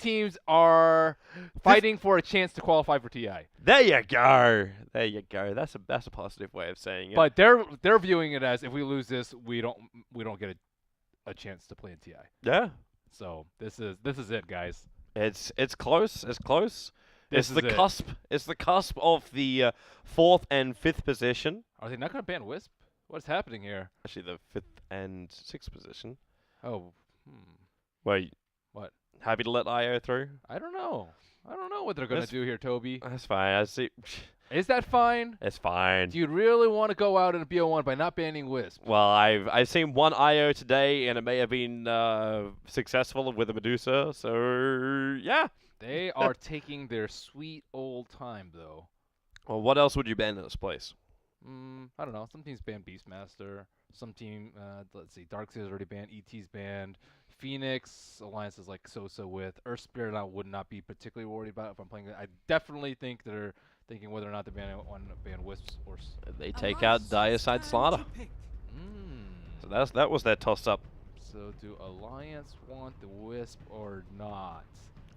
teams are fighting for a chance to qualify for TI. There you go. There you go. That's a positive way of saying it. But they're viewing it as if we lose this, we don't get a chance to play in TI. Yeah. So this is it, guys. It's close. It's close. This It's the is it. cusp. It's the cusp of the 4th and 5th position. Are they not going to ban Wisp? What's happening here? Actually, the 5th and 6th position. Oh, Wait. What? Happy to let IO through? I don't know. I don't know what they're going to do here, Toby. That's fine. I see. Is that fine? It's fine. Do you really want to go out in a BO1 by not banning Wisp? Well, I've seen one IO today, and it may have been successful with a Medusa. So yeah. They are taking their sweet old time, though. Well, what else would you ban in this place? I don't know. Some teams ban Beastmaster. Some team, let's see, Darkseid's already banned. ET's banned. Phoenix Alliance is like so-so with. Earth Spirit I would not be particularly worried about if I'm playing it. I definitely think they're thinking whether or not to ban Wisps or. They take out Diacide Slaughter. So that was their toss-up. So do Alliance want the Wisp or not?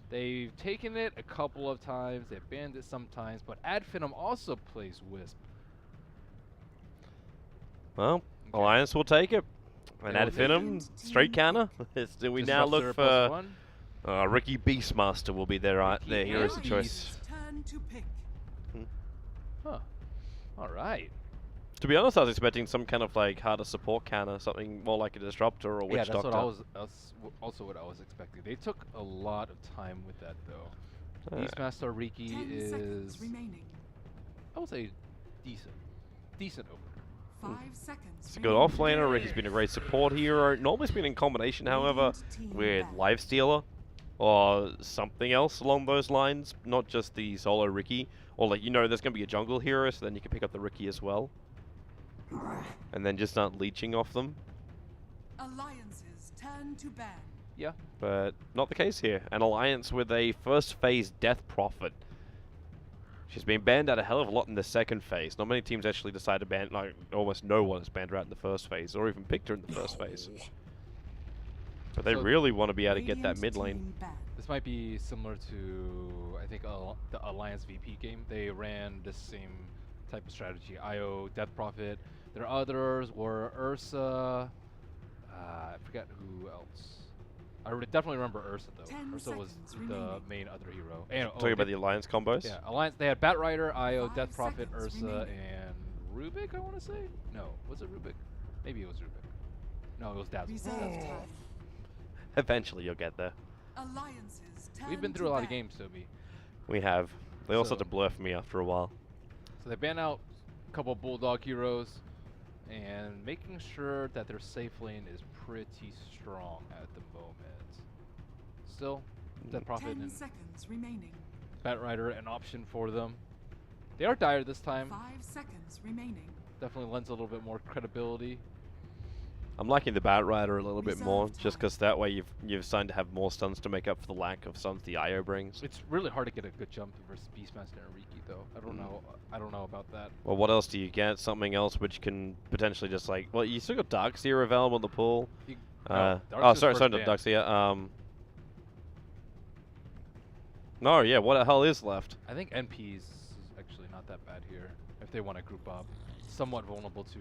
They've taken it a couple of times. They've banned it sometimes, but Finem also plays Wisp. Well, Okay. Alliance will take it. And They will add take Finem, straight counter. Do we now look for Ricky Beastmaster will be their heroes of choice. Huh. All right. To be honest, I was expecting some kind of like harder support counter, something more like a Disruptor or Witch Yeah, that's Doctor. that's also what I was expecting. They took a lot of time with that, though. Beastmaster Riki is, I would say, decent opener. 5 seconds. It's a good offlaner. Ricky's been a great support hero. Normally, it's been in combination, however, with Lifestealer or something else along those lines, not just the solo Ricky. Or like, there's going to be a jungle hero, so then you can pick up the Ricky as well. And then just start leeching off them. Alliances turn to ban. Yeah. But not the case here. An alliance with a first phase Death Prophet. She's been banned out a hell of a lot in the second phase. Not many teams actually decide to ban, like almost no one has banned her out in the first phase, or even picked her in the first phase. But they really want to be able to get that mid lane. This might be similar to, I think, the Alliance VP game. They ran the same type of strategy. IO, Death Prophet. Their others were Ursa. I forget who else. I definitely remember Ursa, though. Ursa was the main other hero. And, Talking about the alliance combos? Yeah, Alliance. They had Batrider, IO, Death Prophet, Ursa, and Rubik, I want to say? No, was it Rubik? Maybe it was Rubik. No, it was Dazzle. Eventually you'll get there. We've been through a lot of games, Toby. We have. They also had to bluff me after a while. So they ban out a couple of Bulldog heroes, and making sure that their safe lane is pretty strong at the moment. Still, Death Prophet and Batrider an option for them. They are dire this time. 5 seconds remaining. Definitely lends a little bit more credibility. I'm liking the Batrider a little bit more, just because that way you've started to have more stuns to make up for the lack of stuns the IO brings. It's really hard to get a good jump versus Beastmaster and Riki, though. I don't know about that. Well, what else do you get? Something else which can potentially just like, well, you still got Darkseer available in the pool. No, oh, sorry, not Darkseer. No, yeah, what the hell is left? I think NP's is actually not that bad here if they want to group up. Somewhat vulnerable to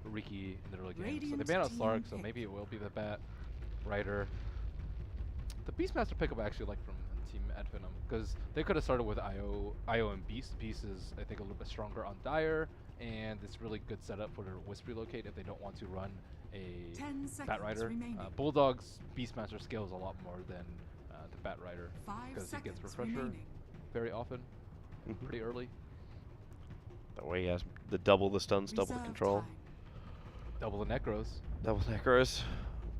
Riki in the early game. So they ban out Slark, so maybe it will be the Batrider. The Beastmaster pickup I actually like from Team Finem, because they could have started with IO and Beast. Beast is, I think, a little bit stronger on Dire, and it's really good setup for their Wisp relocate if they don't want to run a Batrider. Bulldog's Beastmaster scales a lot more than the Batrider, because he gets refresher very often, pretty early. That way he has the double the stuns, double the control. Double the Necros. Double Necros.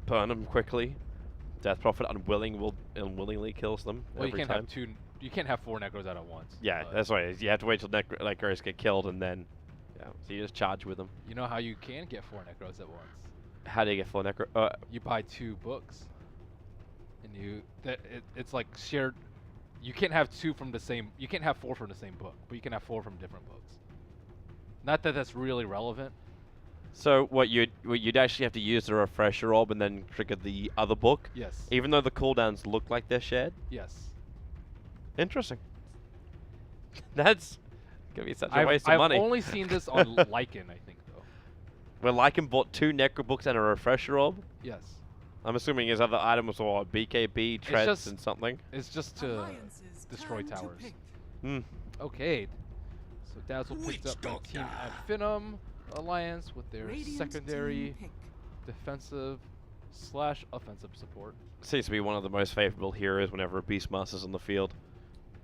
Burn them quickly. Death Prophet unwillingly kills them every time. You can't have 4 Necros out at once. Yeah, that's why you have to wait till Necros get killed and then, so you just charge with them. You know how you can get 4 Necros at once? How do you get 4 Necros? You buy 2 books, and it's like shared. You can't have 2 from the same. You can't have 4 from the same book, but you can have 4 from different books. Not that that's really relevant. So what you'd actually have to use the refresher orb and then trigger the other book, Yes. even though the cooldowns look like they're shared. Yes. Interesting. That's gonna be such a waste of money. I've only seen this on Lycan, I think, though. Where Lycan bought 2 Necro books and a refresher orb. Yes. I'm assuming his other items were BKB, treads, just- and something. It's just to Alliances destroy turn to towers. pick. Hmm. Okay. So Dazzle picks up by Team at Finem Alliance with their Radiant secondary team pick. defensive / offensive support. Seems to be one of the most favorable heroes whenever a Beastmaster's in the field.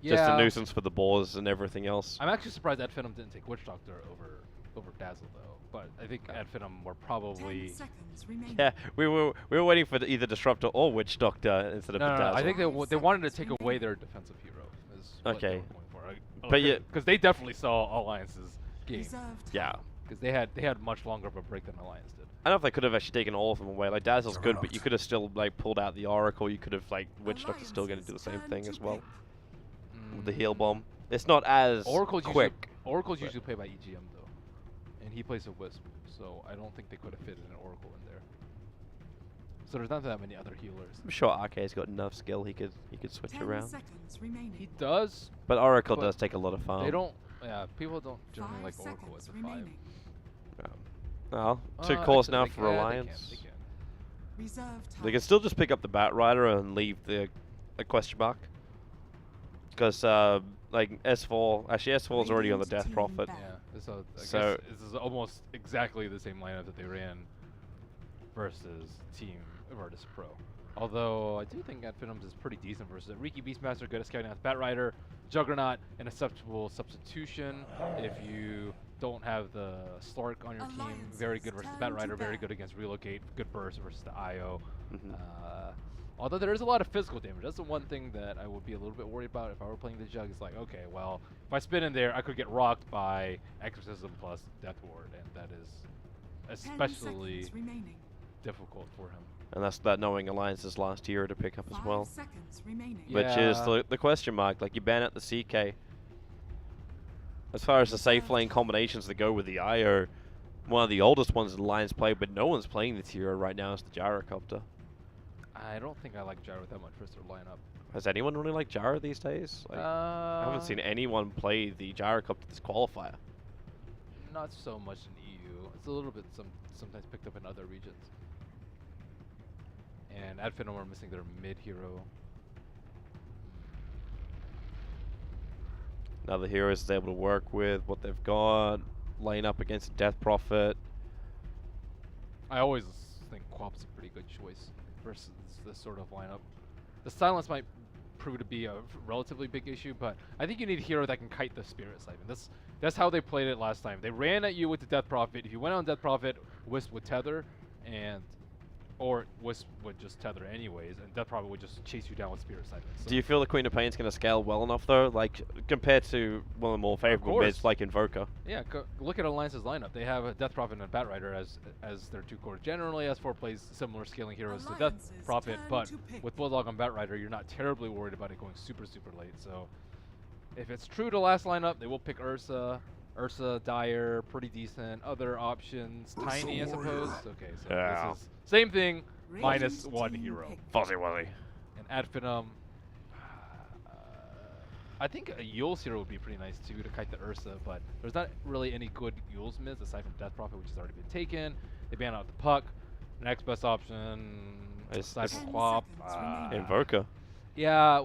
Yeah. Just a nuisance for the boars and everything else. I'm actually surprised at Finem didn't take Witch Doctor over Dazzle though. But I think at Finem were 10 probably seconds remaining. Yeah, we were waiting for either Disruptor or Witch Doctor instead of no, Dazzle. I think they 5 they wanted to seconds take away remaining. their defensive hero. Is what they Okay. were going for. But yeah- because they definitely saw Alliance's game. Reserve time. Yeah. Because they had much longer of a break than Alliance did. I don't know if they could have actually taken all of them away. Like Dazzle's good, but you could have still like pulled out the Oracle. You could have like Witch Doctor's still going to do the same Alliances thing turn as to well pick. with the heal bomb. It's not as Oracle's quick. Oracle's but- usually played by EGM though, and he plays a Wisp, so I don't think they could have fit an Oracle in there. So there's not that many other healers. I'm sure RK's got enough skill. He could switch 10 around. seconds remaining. He does. But Oracle but does take a lot of farm. They don't. Yeah, people don't generally 5 like Oracle seconds at the 5. remaining. Well, 2 cores Actually, now they for can- Alliance. They can. Reserve time. They can still just pick up the Bat Rider and leave the question mark. Because like S4, actually S4 is already on the Radiant Death team Prophet. back. Yeah. So I So- guess this is almost exactly the same lineup that they ran versus Team Virtus Pro. Although I do think at Finem's is pretty decent versus it. Riki Beastmaster, good at scouting out Bat Rider, Juggernaut, an acceptable substitution if you don't have the Slark on your team. Very good versus the Bat Alliances Rider, turn to very bat. good against Relocate, good burst versus the IO. Mhm. Although there is a lot of physical damage. That's the one thing that I would be a little bit worried about if I were playing the Jug. It's like, okay, well, if I spin in there, I could get rocked by Exorcism plus Death Ward, and that is 10 especially seconds remaining. difficult for him. And that's that knowing Alliance's last hero to pick up as 5 well. seconds remaining. Yeah. Which is the question mark. Like you ban out the CK. As far as the safe lane combinations that go with the IO, one of the oldest ones that Alliance play, but no one's playing this hero right now is the Gyrocopter. I don't think I like Gyro that much versus their lineup. Has anyone really liked Gyro these days? Like, I haven't seen anyone play the Gyrocopter this qualifier. Not so much in EU. It's a little bit sometimes picked up in other regions. And at Finem are missing their mid hero. Now the heroes is able to work with what they've got, line up against Death Prophet. I always think Quap's a pretty good choice versus this sort of lineup. The silence might prove to be a relatively big issue, but I think you need a hero that can kite the Spirit Siphon. That's how they played it last time. They ran at you with the Death Prophet. If you went on Death Prophet, Wisp would tether, or Wisp would just tether anyways, and Death Prophet would just chase you down with Spirit Siphon. So Do you feel the Queen of Pain's going to scale well enough though? Like compared to one of the more favorable course. bids like Invoker. yeah, look at Alliance's lineup. They have a Death Prophet and a Bat Rider as their 2 cores. Generally, S4 plays similar scaling heroes to Death Alliances Prophet, turn but to pick. with Bulldog and Bat Rider, you're not terribly worried about it going super late. So if it's true to last lineup, they will pick Ursa. Ursa, Dire, pretty decent. Other options, Tiny, I suppose. Okay, so Yeah. this is same thing, minus Radiant 1 team hero. pick. Fuzzy Wuzzy. And ad Finem, I think a Yule's hero would be pretty nice too to kite the Ursa, but there's not really any good Yule's mids aside from Death Prophet, which has already been taken. They ban out the Puck. Next best option, aside from 10 Quap. seconds remaining. Invoker. Yeah,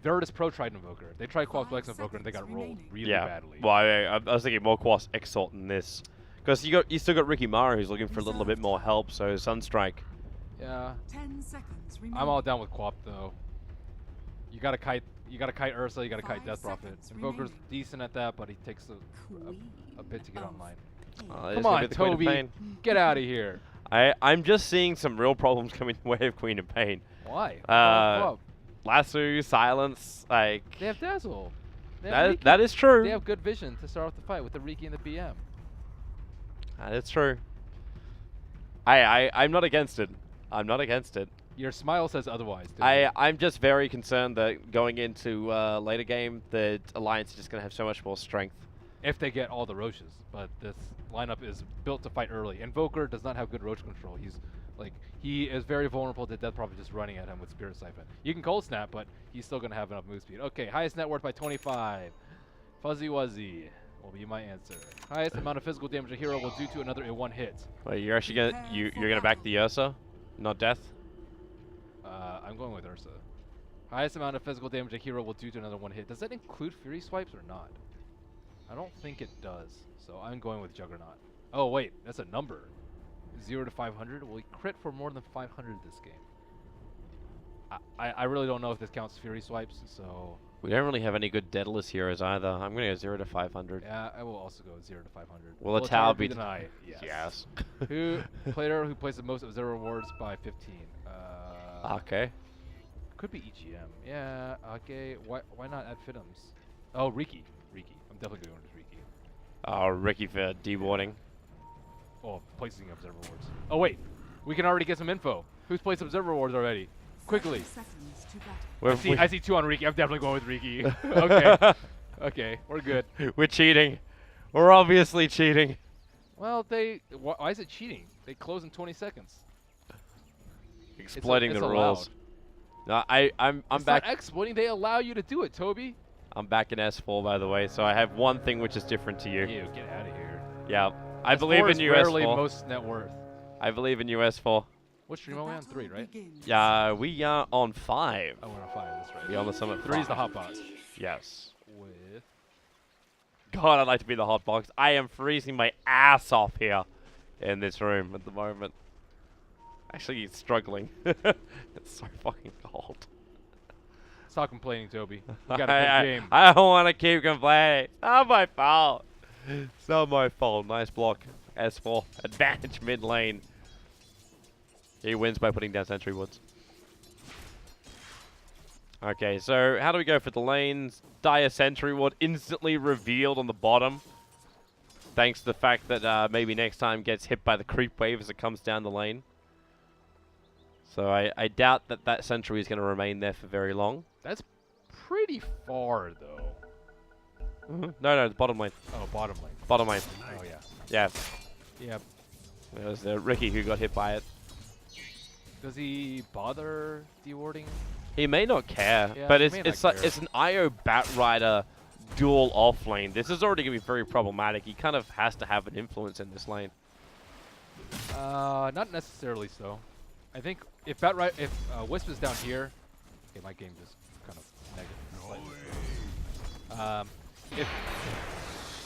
Virtus Pro tried Invoker. They tried Quap's 5 Lex Invoker and they got seconds rolled remaining. really Yeah. badly. Well, I was thinking more Quas Exalt than this. Because you still got Ricky Mara who's looking for a little bit more help, so Sunstrike. Yeah, 10 seconds remaining. I'm all down with Quap though. You gotta kite Ursa, you gotta kite 5 Death Prophet. seconds Invoker's remaining. decent at that, but he takes a bit to get Queen online. of This Come is gonna on, be the Queen of Toby, Pain. get out of here. I'm just seeing some real problems coming the way of Queen of Pain. Why? Uh, Lasso, Silence, like They have Dazzle. They have Riki. that is true. They have good vision to start off the fight with the Riki and the BM. That is true. I'm not against it. I'm not against it. Your smile says otherwise. Dude. I'm just very concerned that going into later game, the Alliance is just going to have so much more strength. if they get all the roaches. But this lineup is built to fight early. Invoker does not have good roach control. He is very vulnerable to Death Prophet just running at him with Spirit Siphon. You can Cold Snap, but he's still going to have enough move speed. Okay, highest net worth by 25. Fuzzy Wuzzy will be my answer. Highest amount of physical damage a hero will do to another in one hit. Wait, you're actually gonna you're gonna back the Ursa, not Death? I'm going with Ursa. Highest amount of physical damage a hero will do to another one hit. Does that include Fury Swipes or not? I don't think it does. So I'm going with Juggernaut. Oh wait, that's a number. 0 to 500. Will he crit for more than 500 this game? I really don't know if this counts Fury Swipes, so... We don't really have any good Daedalus heroes either. I'm going to go 0 to 500. Yeah, I will also go 0 to 500. Will the tower be denied? Yes. Yes. Player who plays the most observer rewards by 15. Okay. Could be EGM. Yeah, okay. Why not add Finims? Oh, Riki. I'm definitely going with Riki. Oh, Ricky for dewarding. Oh, placing observer rewards. Oh, wait. We can already get some info. Who's placed observer rewards already? Quickly. 30 seconds to battle. I see 2 on Riki. I'm definitely going with Riki. Okay. Okay, we're good. We're cheating. We're obviously cheating. Well, why is it cheating? They close in 20 seconds. Exploiting it's the rules. No, I'm it's back. Not exploiting. They allow you to do it, Toby. I'm back in S4 by the way, so I have one thing which is different to you. Ew, get out of here. Yeah, I believe in you, rarely S4. most net worth. I believe in you, S4. What stream are we on? 3, right? Yeah, we are on 5. Oh, we're on 5. That's right. We're on the summit. 3 is the hot box. Yes. With God, I'd like to be the hot box. I am freezing my ass off here in this room at the moment. Actually, struggling. It's so fucking cold. Stop complaining, Toby. You got a good game. I don't want to keep complaining. It's not my fault. It's not my fault. Nice block. S4. Advantage mid lane. He wins by putting down Sentry Woods. Okay, so how do we go for the lanes? Dire Sentry Wood instantly revealed on the bottom. Thanks to the fact that maybe next time gets hit by the creep wave as it comes down the lane. So I doubt that that Sentry is going to remain there for very long. That's pretty far, though. No, it's bottom lane. Oh, bottom lane. Bottom lane. Oh, yeah. Yeah. Yep. It was Ricky who got hit by it. Does he bother dewarding? He may not care, Yeah, but he it's may not like care. it's an IO Batrider dual off lane. This is already gonna be very problematic. He kind of has to have an influence in this lane. Not necessarily so. I think if Wisp is down here, okay, my game just kind of negative.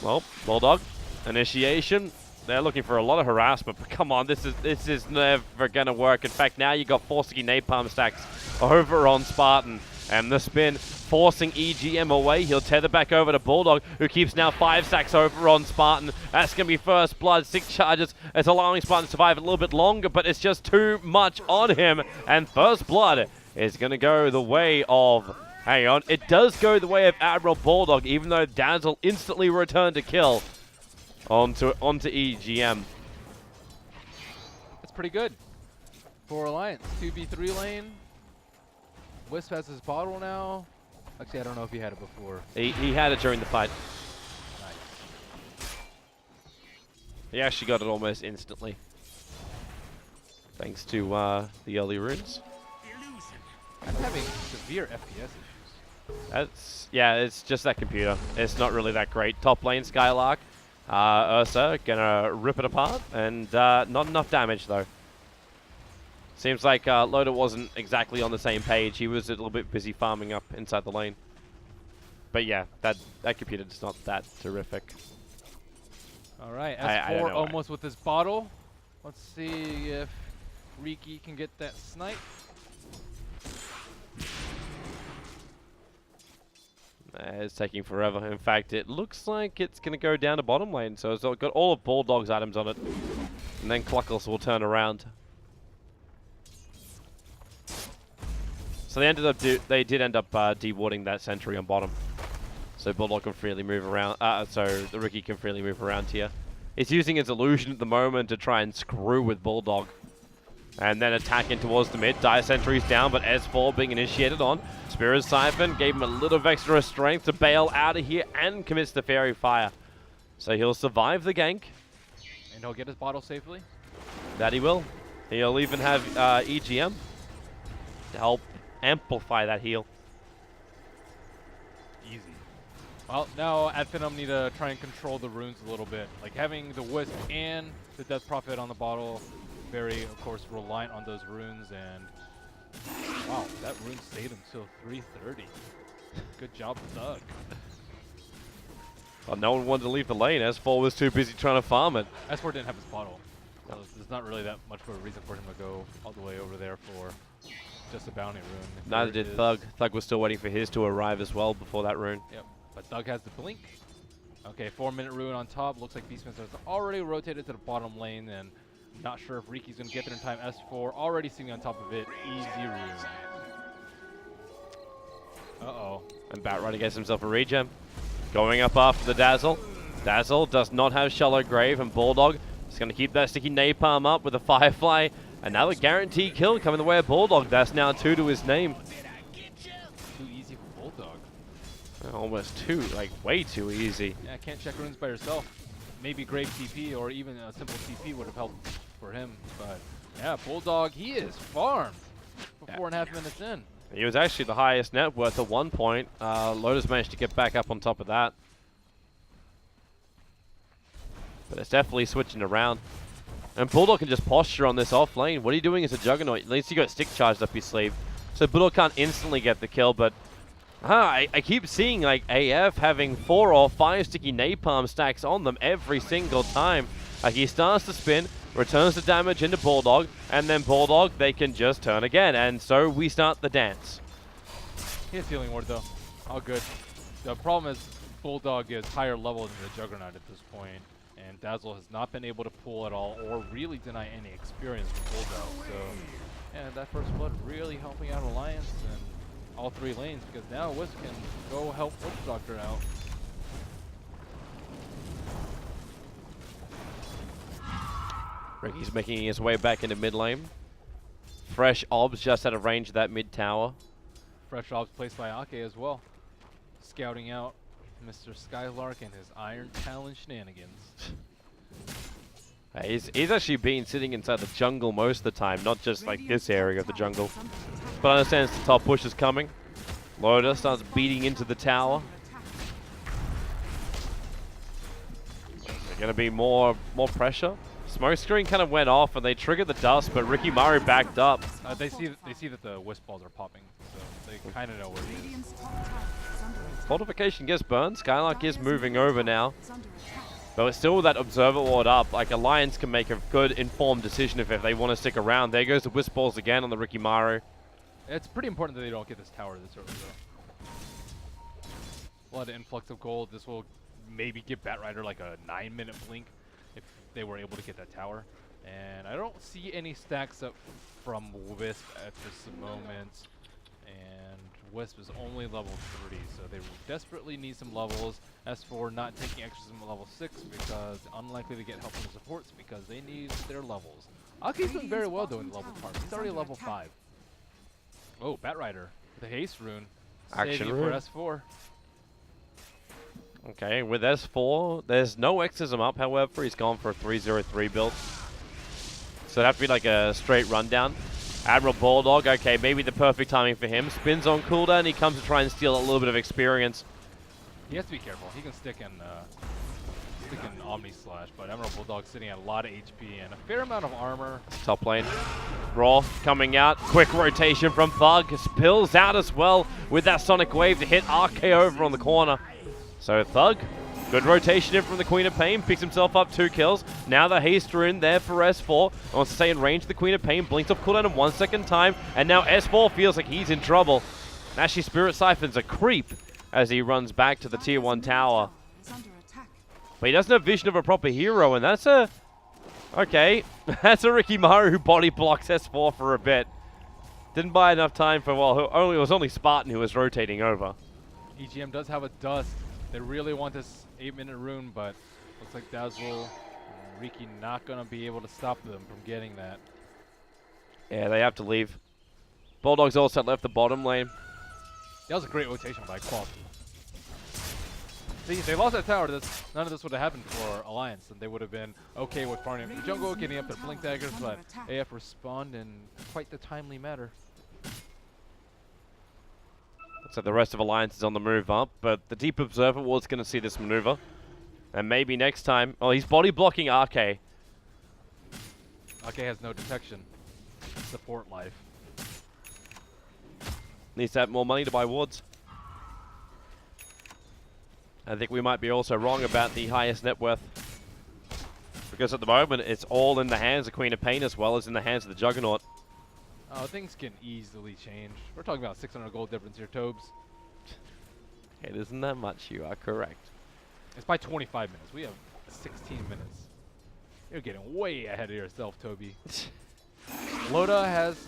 Well, Bulldog, initiation. They're looking for a lot of harassment, but come on, this is never gonna work. In fact, now you got 4 sticky napalm stacks over on Spartan, and the spin forcing EGM away. He'll tether back over to Bulldog, who keeps now 5 stacks over on Spartan. That's gonna be first blood. 6 charges. It's allowing Spartan to survive a little bit longer, but it's just too much on him. And first blood is gonna go the way of. Hang on, it does go the way of Admiral Bulldog, even though Dazzle instantly returned to kill. Onto EGM. That's pretty good for Alliance. 2v3 lane. Wisp has his bottle now. Actually, I don't know if he had it before. He had it during the fight. Nice. He actually got it almost instantly. Thanks to the early runes. I'm having severe FPS issues. It's just that computer. It's not really that great. Top lane Skylark. Ursa gonna rip it apart, and not enough damage though. Seems like Loda wasn't exactly on the same page. He was a little bit busy farming up inside the lane. But yeah, that computer is not that terrific. All right, I don't S4 know almost with his bottle. Let's see if Riki can get that snipe. It's taking forever. In fact, it looks like it's going to go down to bottom lane. So it's got all of Bulldog's items on it. And then Cluckles will turn around. So they did end up dewarding that sentry on bottom. So Bulldog can freely move around. So the Riki can freely move around here. He's using his illusion at the moment to try and screw with Bulldog. And then attacking towards the mid. Dire Sentry's down, but S4 being initiated on. Spirit Siphon gave him a little of extra strength to bail out of here and commits the Fairy Fire. So he'll survive the gank. And he'll get his bottle safely. That he will. He'll even have EGM to help amplify that heal. Easy. Well, now at Finem need to try and control the runes a little bit. Like having the Wisp and the Death Prophet on the bottle, very, of course, reliant on those runes. And wow, that rune stayed until 3:30. Good job, Thug. Well, no one wanted to leave the lane. S4 was too busy trying to farm it. S4 didn't have his bottle. So there's not really that much of a reason for him to go all the way over there for just a bounty rune. Neither did Thug. Thug was still waiting for his to arrive as well before that rune. Yep, but Thug has the blink. Okay, 4-minute rune on top. Looks like Beastmaster has already rotated to the bottom lane, and not sure if Riki's going to get there in time. S4 already sitting on top of it. Easy rune. Uh-oh. And Batrider gets himself a regen. Going up after the Dazzle. Dazzle does not have Shallow Grave, and Bulldog is going to keep that sticky napalm up with a Firefly. Another guaranteed kill coming the way of Bulldog. That's now 2 to his name. Too easy for Bulldog. Almost 2, like way too easy. Yeah, can't check runes by yourself. Maybe Grave TP or even a simple TP would have helped for him. But yeah, Bulldog, he is farmed for 4.5 minutes in. He was actually the highest net worth at one point. Lotus managed to get back up on top of that. But it's definitely switching around. And Bulldog can just posture on this off lane. What are you doing as a Juggernaut? At least you got stick charged up your sleeve. So Bulldog can't instantly get the kill, but I keep seeing like AF having 4 or 5 sticky napalm stacks on them every single time. Like he starts to spin, returns the damage into Bulldog, and then Bulldog, they can just turn again. And so we start the dance. He has healing ward though. All good. The problem is Bulldog is higher level than the Juggernaut at this point, and Dazzle has not been able to pull at all or really deny any experience from Bulldog. So, yeah, that first blood really helping out Alliance and all 3 lanes, because now Wisp can go help Witch Doctor out. Ricky's making his way back into mid lane. Fresh obs just out of range of that mid tower. Fresh obs placed by Ake as well. Scouting out Mr. Skylark and his Iron Talon shenanigans. He's actually been sitting inside the jungle most of the time, not just like this area of the jungle. But understands the top push is coming. Loda starts beating into the tower. There's going to be more pressure. Smoke screen kind of went off and they triggered the dust, but Ricky Maru backed up. They see that the Wisp balls are popping, so they kind of know where it is. Fortification gets burned. Skylark is moving over now. But it's still with that Observer Ward up. Like, Alliance can make a good informed decision if they want to stick around. There goes the Wisp balls again on the Ricky Maru. It's pretty important that they don't get this tower this early, though. A lot of influx of gold. This will maybe give Batrider like a 9-minute blink if they were able to get that tower. And I don't see any stacks up from Wisp at this moment. And Wisp is only level 3, so they desperately need some levels. S4 not taking extras in level 6 because unlikely to get help from the supports because they need their levels. Aki's doing very well though in the level part. He's already level 5. Oh, Batrider, the haste rune. Action saving rune. for S4. Okay, with S4, there's no Xism up, however. He's gone for a 303 build. So it'd have to be like a straight rundown. Admiral Bulldog, okay, maybe the perfect timing for him. Spins on cooldown, he comes to try and steal a little bit of experience. He has to be careful. He can stick in Omni Slash, but Emerald Bulldog sitting at a lot of HP and a fair amount of armor. Top lane. Raw coming out. Quick rotation from Thug. Spills out as well with that Sonic Wave to hit RK over on the corner. So Thug, good rotation in from the Queen of Pain. Picks himself up 2 kills. Now the haste rune there for S4. Wants to stay in range of the Queen of Pain. Blinks off cooldown in 1 second time. And now S4 feels like he's in trouble. Actually, Spirit Siphon's a creep as he runs back to the tier 1 tower. But he doesn't have vision of a proper hero, and that's a... Okay, that's a Ricky Maru who body blocks S4 for a bit. Didn't buy enough time for, well, it was only Spartan who was rotating over. EGM does have a dust. They really want this 8-minute rune, but looks like Dazzle and Riki not going to be able to stop them from getting that. Yeah, they have to leave. Bulldogs also left the bottom lane. That was a great rotation by Qual. See, if they lost that tower, none of this would have happened for Alliance, and they would have been okay with farming up the jungle, getting up their blink daggers, but AF respond in quite the timely manner. So the rest of Alliance is on the move up, but the Deep Observer was going to see this maneuver. And maybe next time... Oh, he's body blocking RK. RK has no detection. Support life. Needs to have more money to buy wards. I think we might be also wrong about the highest net worth. Because at the moment, it's all in the hands of Queen of Pain as well as in the hands of the Juggernaut. Oh, things can easily change. We're talking about 600 gold difference here, Tobes. It isn't that much, you are correct. It's by 25 minutes. We have 16 minutes. You're getting way ahead of yourself, Toby. Loda has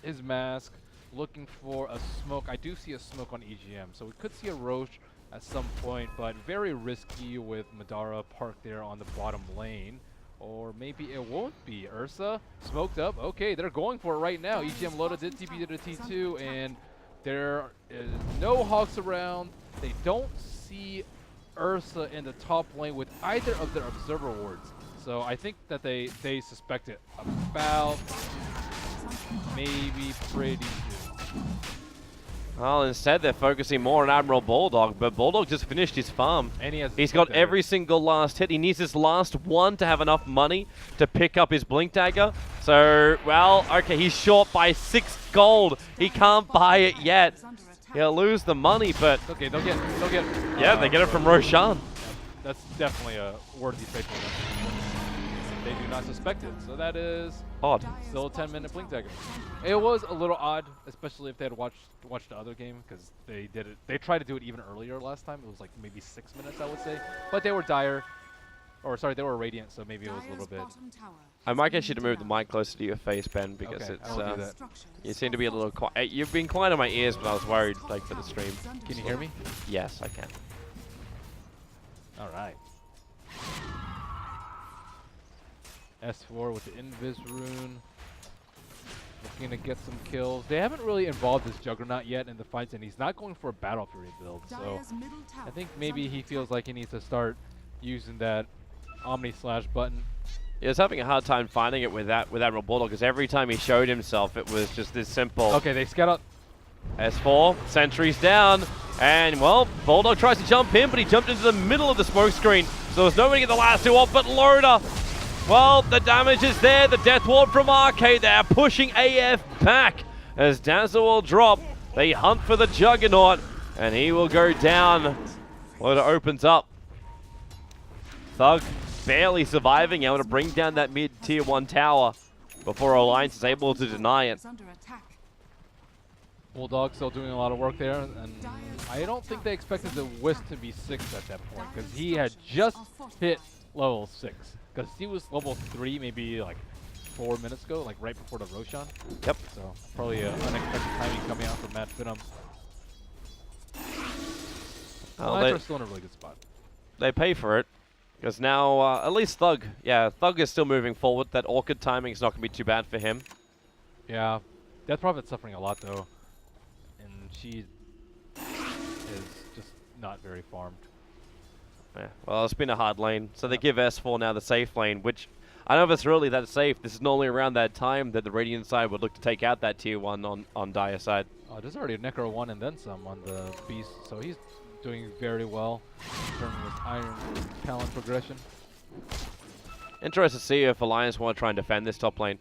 his mask, looking for a smoke. I do see a smoke on EGM, so we could see a Roche at some point, but very risky with Madara parked there on the bottom lane. Or maybe it won't be. Ursa smoked up. Okay, they're going for it right now. EGM Loda did TP to the T2, and there is no Hawks around. They don't see Ursa in the top lane with either of their observer wards. So I think that they suspect it about maybe pretty soon. Well, instead they're focusing more on Admiral Bulldog, but Bulldog just finished his farm. And he's got every single last hit. He needs his last one to have enough money to pick up his Blink Dagger. So, well, okay, he's short by 6 gold. He can't buy it yet. He'll lose the money, but... Okay, they'll get yeah, they get it from Roshan. That's definitely a worthy trade for them. They do not suspect it, so that is odd. Still a 10-minute Blink Dagger. It was a little odd, especially if they had watched the other game, because they did it. They tried to do it even earlier last time. It was like maybe 6 minutes, I would say. But they were dire, or sorry, they were Radiant, so maybe it was a little bit. I might get you to move the mic closer to your face, Ben, because okay, it's you seem to be a little quiet. You've been quiet in my ears, but I was worried, like, for the stream. Can you hear me? Yes, I can. All right. S4 with the Invis rune. Looking to get some kills. They haven't really involved this Juggernaut yet in the fights, and he's not going for a Battle Fury build. So I think maybe he feels like he needs to start using that Omni slash button. He was having a hard time finding it with Admiral Bulldog, because every time he showed himself, it was just this simple. Okay, they scout out. S4, sentries down, and well, Bulldog tries to jump in, but he jumped into the middle of the smoke screen, so there's nobody to get the last two off, but Loda. Well, the damage is there. The Death Ward from RK. They're pushing AF back as Dazzle will drop. They hunt for the Juggernaut, and he will go down. Loda opens up. Thug barely surviving, able to bring down that mid-tier 1 tower before Alliance is able to deny it. Bulldog still doing a lot of work there, and I don't think they expected the Wisp to be 6 at that point, because he had just hit level 6. Because he was level 3 maybe like 4 minutes ago, like right before the Roshan. Yep. So probably unexpected timing coming out from Matt Finem. They're still in a really good spot. They pay for it. Because now, at least Thug. Yeah, Thug is still moving forward. That Orchid timing is not going to be too bad for him. Yeah. Death Prophet's suffering a lot though. And she is just not very farmed. Yeah, well, it's been a hard lane, so they give S4 now the safe lane, which I don't know if it's really that safe. This is normally around that time that the Radiant side would look to take out that tier 1 on Dire side. There's already a Necro 1 and then some on the Beast, so he's doing very well in terms of his Iron talent progression. Interested to see if Alliance want to try and defend this top lane.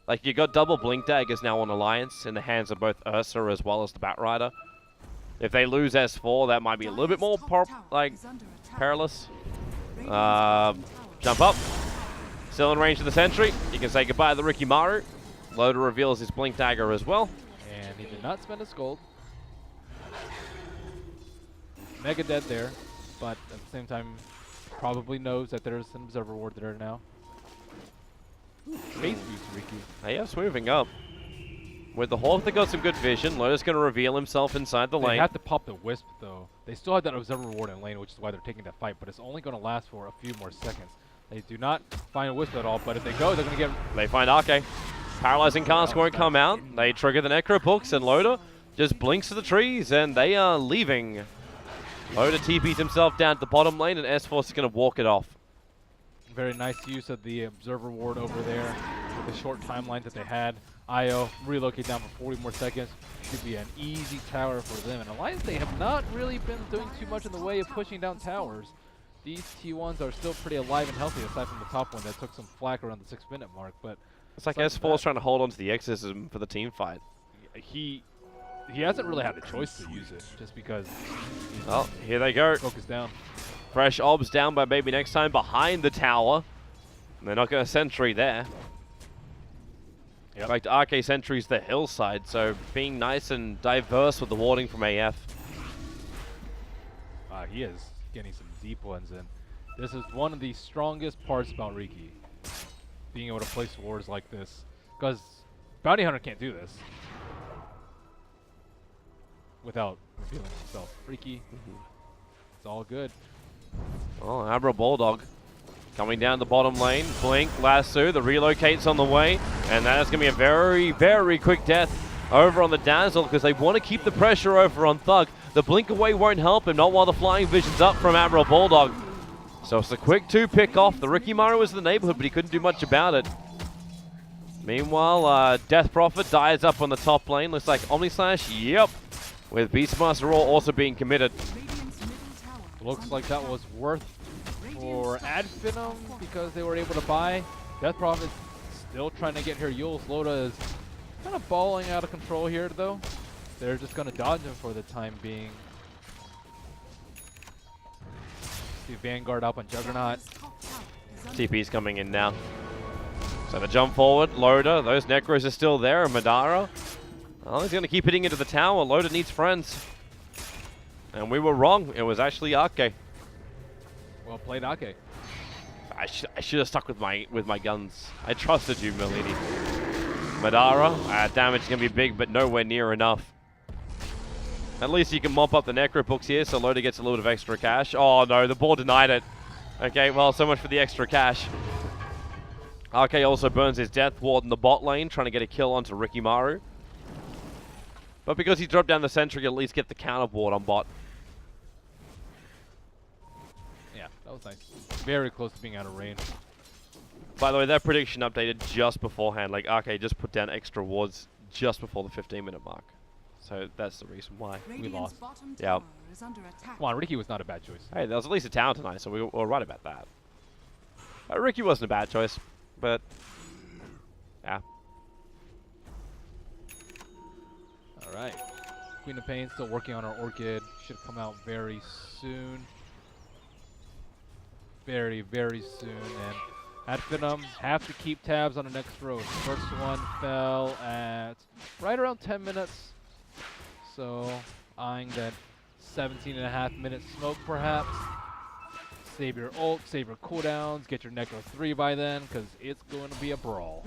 Like, you got double Blink Daggers now on Alliance in the hands of both Ursa as well as the Batrider. If they lose S4, that might be a little bit more perilous. Jump up. Still in range of the sentry. You can say goodbye to the Rikimaru. Loda reveals his Blink Dagger as well. And he did not spend his gold. Mega dead there, but at the same time, probably knows that there's an Observer Ward there now. Face boost, Riki. Yes, moving up. With the Hawk, they got some good vision. Loda's going to reveal himself inside the lane. They have to pop the Wisp, though. They still have that Observer Ward in lane, which is why they're taking that fight, but it's only going to last for a few more seconds. They do not find a Wisp at all, but if they go, they're going to get... They find RK. Paralyzing Cask won't come out. They trigger the Necro books, and Loda just blinks to the trees, and they are leaving. Loda TPs himself down to the bottom lane, and S-Force is going to walk it off. Very nice use of the Observer Ward over there with the short timeline that they had. IO relocate down for 40 more seconds. Should be an easy tower for them. And Alliance, they have not really been doing too much in the way of pushing down towers. These T1s are still pretty alive and healthy, aside from the top one that took some flack around the 6-minute mark. But it's like S-Force trying to hold on to the exorcism for the team fight. He hasn't really had a choice to use it, just because Well, here they go. Focused down. Fresh obs down by maybe next time behind the tower. And they're not going to sentry there. Yep. In fact, RK sentries the hillside, so being nice and diverse with the warding from AF. He is getting some deep ones in. This is one of the strongest parts about Riki, being able to place wards like this, because Bounty Hunter can't do this without revealing himself. Riki, it's all good. Oh, Abra Bulldog coming down the bottom lane. Blink, lasso, the relocate's on the way. And that is going to be a very, very quick death over on the Dazzle because they want to keep the pressure over on Thug. The blink away won't help him, not while the flying vision's up from Abra Bulldog. So it's a quick 2 pick off. The Rikimaru was in the neighborhood, but he couldn't do much about it. Meanwhile, Death Prophet dies up on the top lane. Looks like Omnislash, yep. With Beastmaster Roar also being committed. Looks like that was worth for Finem because they were able to buy. Death Prophet still trying to get her Yules. Loda is kind of balling out of control here, though. They're just going to dodge him for the time being. See Vanguard up on Juggernaut. TP's coming in now. So the jump forward, Loda, those Necros are still there, and Madara. Well, he's going to keep hitting into the tower. Loda needs friends. And we were wrong. It was actually Ake. Well played, Ake. I should have stuck with my guns. I trusted you, Milady. Madara, damage is going to be big, but nowhere near enough. At least you can mop up the Necro books here, so Loda gets a little bit of extra cash. Oh no, the ball denied it. Okay, well, so much for the extra cash. RK also burns his Death Ward in the bot lane, trying to get a kill onto Rikimaru. But because he dropped down the sentry, he'll at least get the counter ward on bot. Yeah, that was nice. Very close to being out of range. By the way, that prediction updated just beforehand. Like, RK just put down extra wards just before the 15-minute mark. So that's the reason why we lost. Yeah. Come on, Riki was not a bad choice. Hey, there was at least a tower tonight, so we were right about that. Riki wasn't a bad choice, but yeah. All right. Queen of Pain still working on our Orchid. Should come out very soon. Very, very soon. And Finem have to keep tabs on the next row. The first one fell at right around 10 minutes. So eyeing that 17.5 minute smoke perhaps. Save your ult, save your cooldowns, get your Necro 3 by then, because it's going to be a brawl.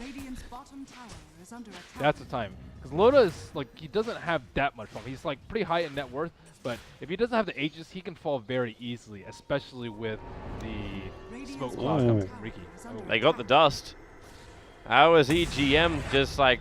That's the time. Because Loda is, like, he doesn't have that much problem. He's, like, pretty high in net worth, but if he doesn't have the Aegis, he can fall very easily, especially with the smoke cloud coming from Riki. Oh. They got the dust. How is EGM just, like,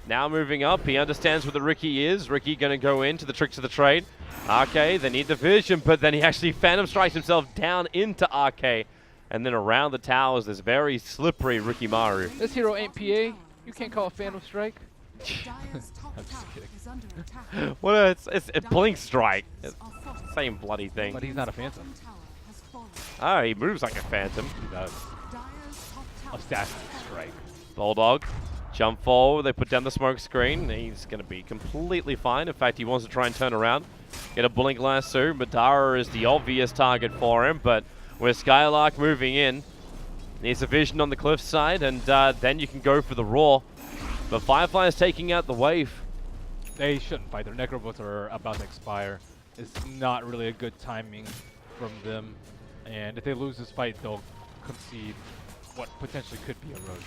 now moving up? He understands what the Riki is. Riki going to go into the tricks of the trade. RK, they need the vision, but then he actually Phantom strikes himself down into RK. And then around the towers, this very slippery Rikimaru. This hero ain't PA. You can't call a Phantom Strike. I'm just kidding. Well, it's a Blink Strike. It's same bloody thing. But he's not a Phantom. Oh, he moves like a Phantom. He does. Assassin Strike. Bulldog. Jump forward, they put down the smoke screen. He's going to be completely fine. In fact, he wants to try and turn around. Get a blink lasso. Madara is the obvious target for him, but with Skylark moving in, needs a vision on the cliff side, and then you can go for the Roar. But Firefly is taking out the wave. They shouldn't fight. Their Necrobots are about to expire. It's not really a good timing from them. And if they lose this fight, they'll concede what potentially could be a road.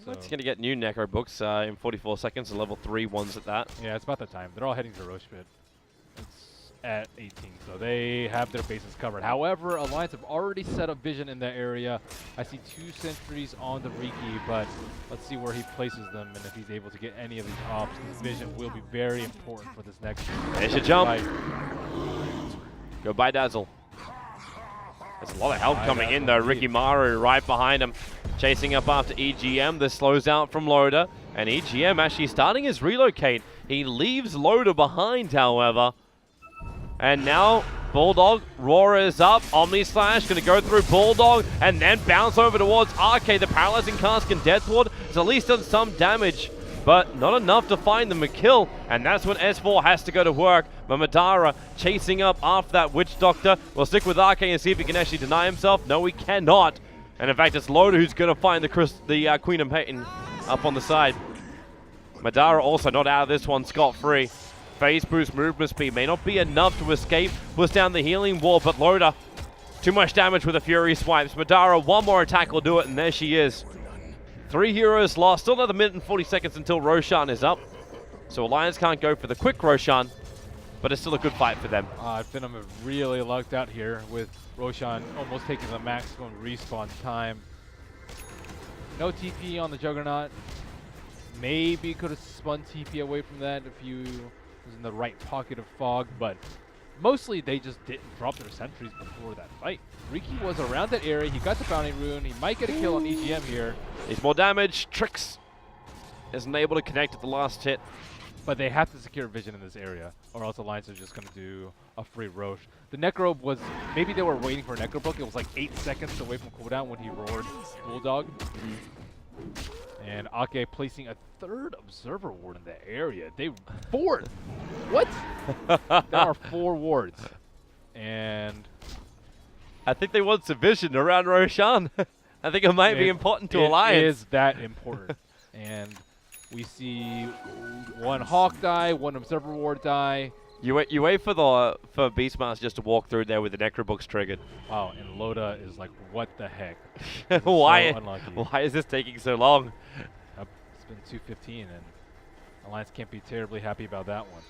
So it's going to get new Necro books in 44 seconds, the level 3 ones at that. Yeah, it's about that time. They're all heading to Roche Pit. It's at 18, so they have their bases covered. However, Alliance have already set up vision in that area. I see 2 sentries on the Riki, but let's see where he places them and if he's able to get any of these ops. Vision will be very important for this next There's your jump. fight. Go by Dazzle. There's a lot of help coming in though. Ricky Maru right behind him, chasing up after EGM. This slows out from Loader, and EGM actually starting his relocate. He leaves Loader behind, however. And now Bulldog, Roar is up. Omni Slash gonna go through Bulldog and then bounce over towards Arcade. The paralyzing cask and Death Ward has at least done some damage, but not enough to find them a kill. And that's when S4 has to go to work. Mamadara chasing up after that Witch Doctor. We'll stick with Arcade and see if he can actually deny himself. No, he cannot. And in fact, it's Loader who's gonna find the Queen of Payton up on the side. Madara also not out of this one scot-free. Phase boost movement speed may not be enough to escape. Push down the healing wall, but Loader, too much damage with the Fury swipes. Madara, one more attack will do it, and there she is. 3 heroes lost. Still another minute and 40 seconds until Roshan is up. So Alliance can't go for the quick Roshan, but it's still a good fight for them. Finem have really lucked out here with Roshan almost taking the maximum respawn time. No TP on the Juggernaut. Maybe could have spun TP away from that if you was in the right pocket of fog, but mostly they just didn't drop their sentries before that fight. Riki was around that area. He got the bounty rune. He might get a kill on EGM here. Needs more damage. Trix isn't able to connect at the last hit. But they have to secure vision in this area, or else Alliance is just going to do a free Roche. The Necro was, maybe they were waiting for a Necro book. It was like 8 seconds away from cooldown when he roared Bulldog. And Ake placing a 3rd Observer Ward in the area. They 4th. What? There are 4 wards. And I think they want some vision around Roshan. I think it might be important to Alliance. It is that important. And we see 1 Hawk die, 1 Observer Ward die. You wait for Beastmaster just to walk through there with the Necrobooks triggered. Wow, and Loda is like, what the heck? Why? So unlucky. Why is this taking so long? It's been 2:15, and Alliance can't be terribly happy about that one.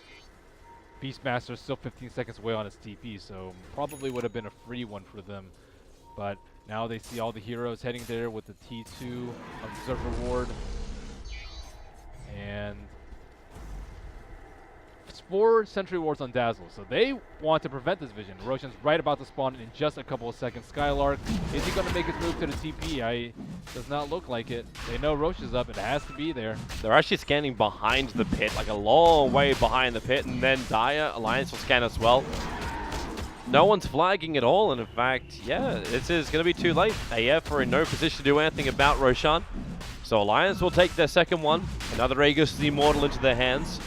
Beastmaster still 15 seconds away on his TP, so probably would have been a free one for them. But now they see all the heroes heading there with the T2 Observer Ward. And 4 Sentry Wards on Dazzle, so they want to prevent this vision. Roshan's right about to spawn in just a couple of seconds. Skylark, is he going to make his move to the TP? Does not look like it. They know Roche is up. It has to be there. They're actually scanning behind the pit, like a long way behind the pit, and then Dire, Alliance will scan as well. No one's flagging at all, and in fact, yeah, this is going to be too late. AF are in no position to do anything about Roshan. So Alliance will take their second one. Another Aegis the Immortal into their hands.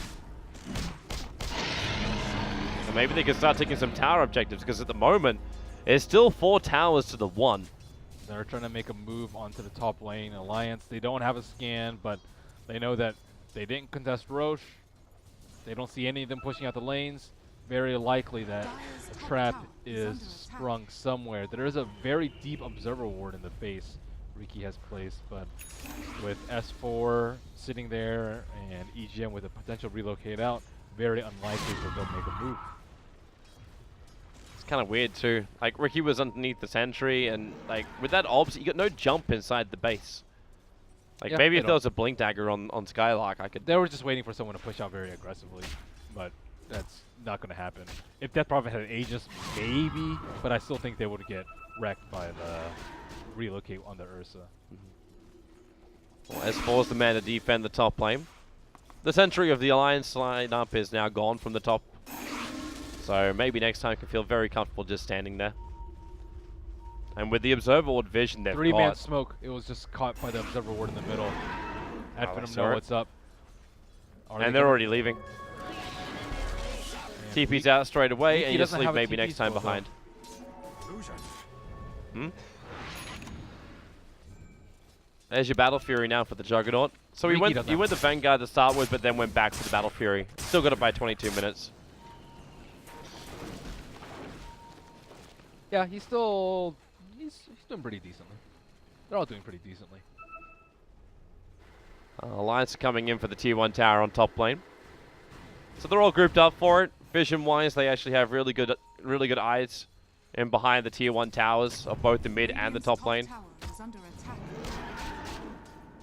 Maybe they can start taking some tower objectives, because at the moment, it's still 4 towers to the 1. They're trying to make a move onto the top lane. Alliance, they don't have a scan, but they know that they didn't contest Roche. They don't see any of them pushing out the lanes. Very likely that a trap is sprung somewhere. There is a very deep Observer Ward in the base Riki has placed, but with S4 sitting there and EGM with a potential relocate out, very unlikely that they'll make a move. Kind of weird too. Like Riki was underneath the sentry, and like with that obs, you got no jump inside the base. Like yeah, maybe if there was a blink dagger on Skylark, I could. They were just waiting for someone to push out very aggressively, but that's not going to happen. If Death Prophet had an Aegis, maybe, but I still think they would get wrecked by the relocate on the Ursa. Well, S4 is the man to defend the top lane. The sentry of the Alliance lineup is now gone from the top. So maybe next time can feel very comfortable just standing there. And with the Observer Ward vision, they've 3-man smoke. It was just caught by the Observer Ward in the middle. Adfinem know what's up. And they're already leaving. TP's out straight away, and you just leave maybe next time behind. There's your Battle Fury now for the Juggernaut. So he went the Vanguard to start with, but then went back for the Battle Fury. Still got it by 22 minutes. Yeah, he's doing pretty decently. They're all doing pretty decently. Alliance are coming in for the tier 1 tower on top lane. So they're all grouped up for it. Vision-wise, they actually have really good eyes in behind the tier 1 towers of both the mid and the top lane.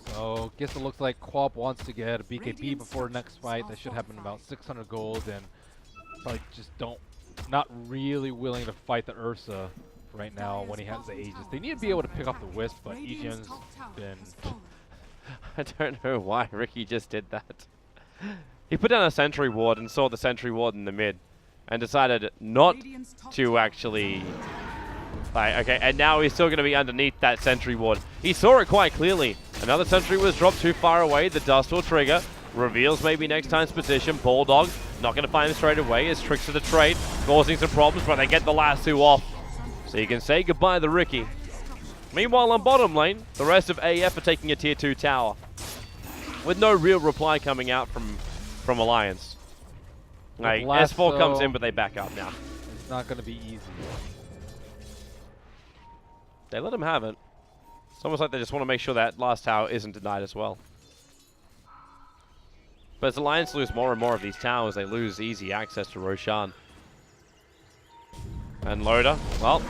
So, guess it looks like Quap wants to get a BKB before next fight. That should happen in about 600 gold, and probably just not really willing to fight the Ursa right now when he has the Aegis. They need to be able to pick off the Wisp, but Aegon's been... I don't know why Ricky just did that. He put down a sentry ward and saw the sentry ward in the mid, and decided not to actually... okay, and now he's still going to be underneath that sentry ward. He saw it quite clearly. Another sentry was dropped too far away. The dust will trigger. Reveals maybe next time's position. Bulldog not going to find him straight away. His tricks to the trade, causing some problems, but they get the last two off. So you can say goodbye to Ricky. Meanwhile, on bottom lane, the rest of AF are taking a tier 2 tower, with no real reply coming out from Alliance. Like, S4 comes in, but they back up now. It's not going to be easy. They let him have it. It's almost like they just want to make sure that last tower isn't denied as well. But as Alliance lose more and more of these towers, they lose easy access to Roshan. And Loda, well,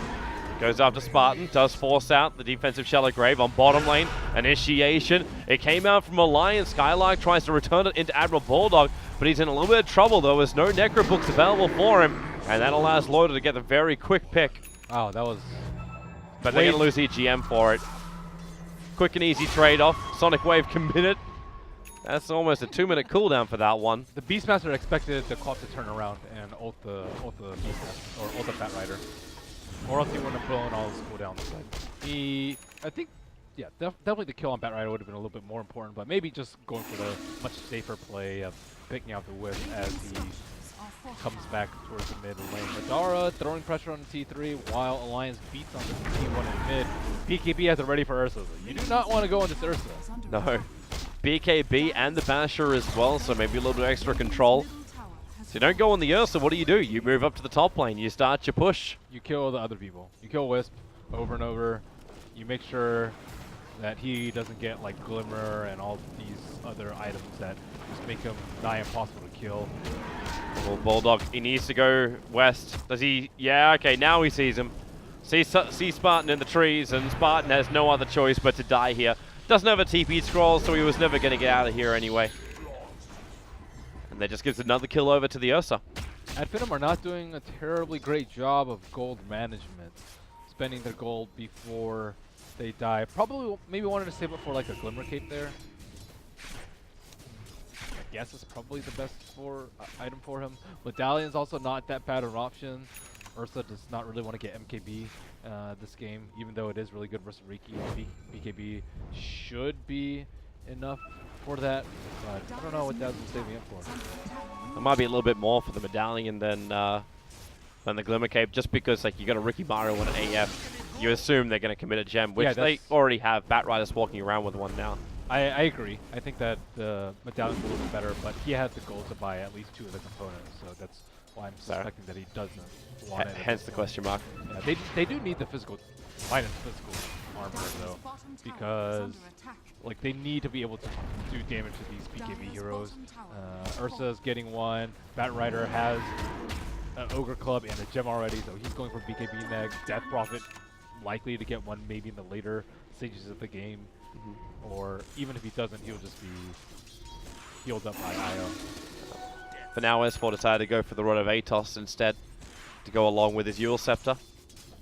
goes after Spartan, does force out the defensive Shallow Grave on bottom lane. Initiation. It came out from Alliance. Skylark tries to return it into Admiral Bulldog, but he's in a little bit of trouble though. There's no Necro books available for him, and that allows Loda to get the very quick pick. Oh, that was... But they're going to lose EGM for it. Quick and easy trade-off. Sonic Wave committed. That's almost a 2-minute cooldown for that one. The Beastmaster expected the Quap to turn around and ult the Beastmaster, or ult the Bat Rider. Or else he wouldn't have blown all his cooldowns. I think, yeah, definitely the kill on Bat Rider would have been a little bit more important, but maybe just going for the much safer play of picking out the Wisp as he comes back towards the mid lane. Madara throwing pressure on the T3 while Alliance beats on the T1 in mid. BKB has it ready for Ursa. You do not want to go into Ursa. No. BKB and the Basher as well, so maybe a little bit extra control. So you don't go on the Ursa, what do? You move up to the top lane, you start your push. You kill the other people. You kill Wisp over and over. You make sure that he doesn't get like Glimmer and all these other items that just make him nigh impossible to kill. Well, Bulldog, he needs to go west. Does he? Yeah, okay, now he sees him. Sees Spartan in the trees, and Spartan has no other choice but to die here. Doesn't have a TP scroll, so he was never going to get out of here anyway. And that just gives another kill over to the Ursa. Finem are not doing a terribly great job of gold management. Spending their gold before they die. Probably, maybe wanted to save it for like a Glimmer Cape there. I guess it's probably the best item for him. Medallion's also not that bad of an option. Ursa does not really want to get MKB this game, even though it is really good versus Riki. BKB should be enough for that, but I don't know what Daz will save me up for. It might be a little bit more for the Medallion than the Glimmer Cape, just because like you got a Ricky Mario and an AF. You assume they're going to commit a gem, which they already have Bat Riders walking around with one now. I agree. I think that the Medallion's a little bit better, but he has the gold to buy at least 2 of the components, so that's why I'm suspecting that he doesn't want it. Hence the question mark. Yeah, they do need the physical, minus physical armor though, because like they need to be able to do damage to these BKB heroes. Ursa's getting one. Bat Rider has an Ogre Club and a gem already, so he's going for BKB next. Death Prophet likely to get one maybe in the later stages of the game. Or even if he doesn't, he'll just be healed up by IO. For now, S4 decided to go for the Rod of Atos instead, to go along with his Eul Scepter.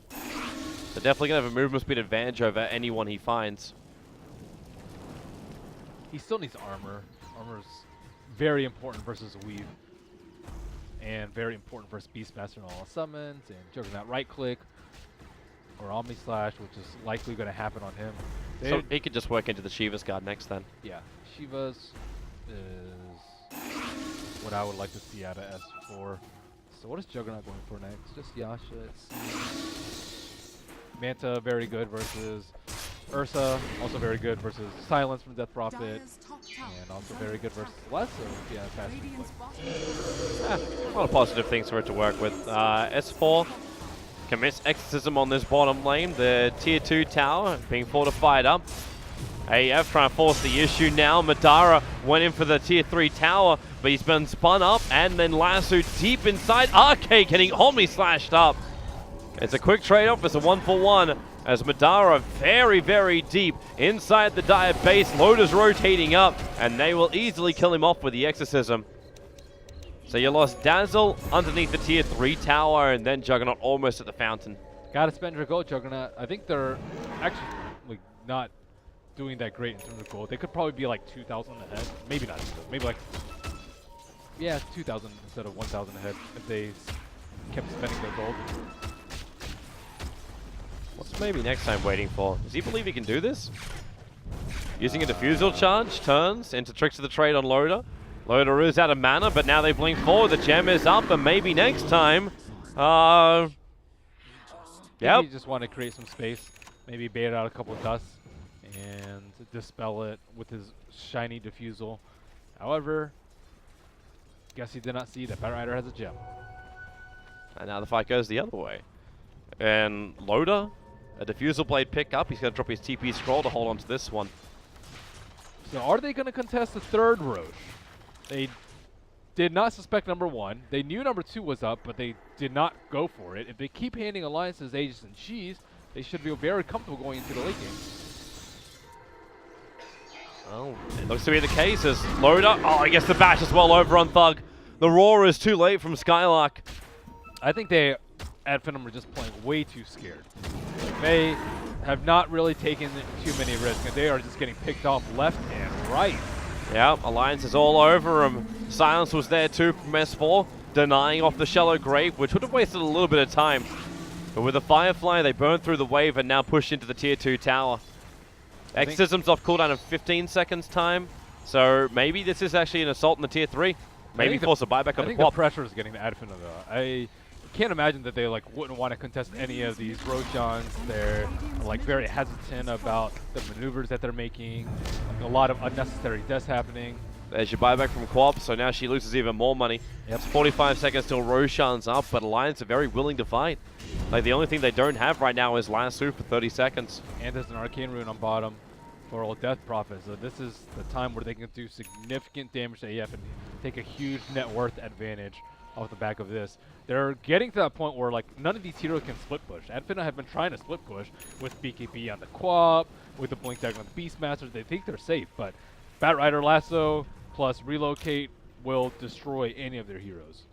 So definitely going to have a movement speed advantage over anyone he finds. He still needs armor. Armor's very important versus Weave. And very important versus Beastmaster and all summons, and Juggernaut right click, or Omni Slash, which is likely going to happen on him. So he could just work into the Shiva's guard next then. Yeah, Shiva's is what I would like to see out of S4. So what is Juggernaut going for next? Just Yasha, it seems. Manta, very good versus Ursa, also very good versus Silence from Death Prophet, and also very good versus Lesso. Yeah, fast. A lot of positive things for it to work with. S4 commits Exorcism on this bottom lane. The tier 2 tower being fortified up. AF trying to force the issue now. Madara went in for the tier 3 tower, but he's been spun up, and then Lasso deep inside. Arcade getting Omni slashed up. It's a quick trade-off. It's a 1-for-1 as Madara very, very deep inside the Dire base. Loda's rotating up, and they will easily kill him off with the Exorcism. So you lost Dazzle underneath the tier 3 tower, and then Juggernaut almost at the fountain. Gotta spend your gold, Juggernaut. I think they're actually like not doing that great in terms of gold. They could probably be like 2,000 ahead. Maybe not. Maybe like, yeah, 2,000 instead of 1,000 ahead if they kept spending their gold. What's maybe next time waiting for? Does he believe he can do this? Using a defusal charge, turns into Tricks of the Trade on Loda. Loda is out of mana, but now they blink forward. The gem is up, and maybe next time. Yep. Maybe you just want to create some space. Maybe bait out a couple of dusts and dispel it with his shiny defusal. However, guess he did not see that Batrider has a gem. And now the fight goes the other way. And Loda, a defusal blade pick up. He's going to drop his TP scroll to hold on to this one. So are they going to contest the third Roche? They did not suspect number 1. They knew number 2 was up, but they did not go for it. If they keep handing alliances Aegis and Cheese, they should be very comfortable going into the late game. Oh, it looks to be the case as Loda. Oh, I guess the bash is well over on Thug. The roar is too late from Skylark. I think they, at Finem, are just playing way too scared. Like, they have not really taken too many risks, and they are just getting picked off left and right. Yeah, Alliance is all over him. Silence was there too from S4, denying off the shallow grave, which would have wasted a little bit of time. But with the Firefly, they burned through the wave and now push into the tier 2 tower. Exorcism's off cooldown in 15 seconds time, so maybe this is actually an assault in the tier 3. Maybe force a buyback on the quad. I think the pressure is getting to Adfin though. I can't imagine that they like wouldn't want to contest any of these Roshans. They're like very hesitant about the maneuvers that they're making. Like, a lot of unnecessary deaths happening. There's your buyback from Quap, so now she loses even more money. Yep. It's 45 seconds till Roshan's up, but Alliance are very willing to fight. Like, the only thing they don't have right now is Lasso for 30 seconds. And there's an Arcane Rune on bottom for old Death Prophet, so this is the time where they can do significant damage to AF and take a huge net worth advantage off the back of this. They're getting to that point where like none of these heroes can split push. Adfina have been trying to split push with BKB on the Quap, with the Blink Dagger on the Beastmasters. They think they're safe, but Batrider Lasso plus Relocate will destroy any of their heroes.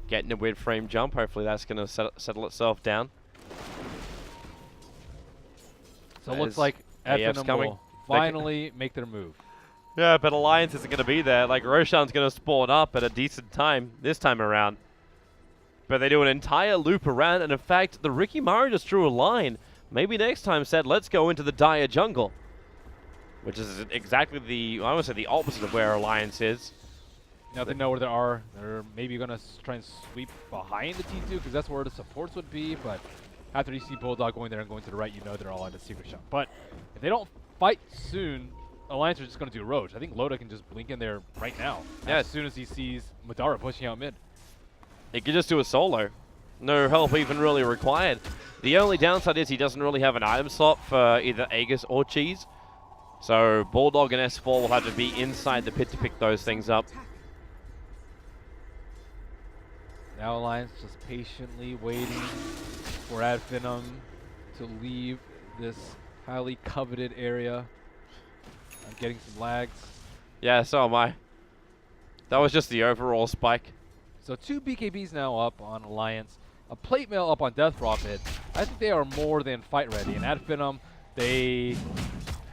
Getting a weird frame jump. Hopefully that's going to settle itself down. So it looks like Adfina will finally make their move. Yeah, but Alliance isn't going to be there. Like, Roshan's going to spawn up at a decent time this time around. But they do an entire loop around, and in fact, the Ricky Mari just drew a line. Maybe next time said, let's go into the Dire jungle. Which is exactly the, I would say, the opposite of where Alliance is. Now they know where they are. They're maybe going to try and sweep behind the T2, because that's where the supports would be, but after you see Bulldog going there and going to the right, you know they're all at a secret shot. But if they don't fight soon, Alliance are just going to do Roach. I think Loda can just blink in there right now. Yeah. As soon as he sees Madara pushing out mid. He could just do a solo. No help even really required. The only downside is he doesn't really have an item slot for either Aegis or Cheese. So Bulldog and S4 will have to be inside the pit to pick those things up. Now Alliance just patiently waiting for Adfinem to leave this highly coveted area. I'm getting some lags. Yeah, so am I. That was just the overall spike. So 2 BKBs now up on Alliance. A plate mail up on Death Prophet. I think they are more than fight ready. And Adfinem, they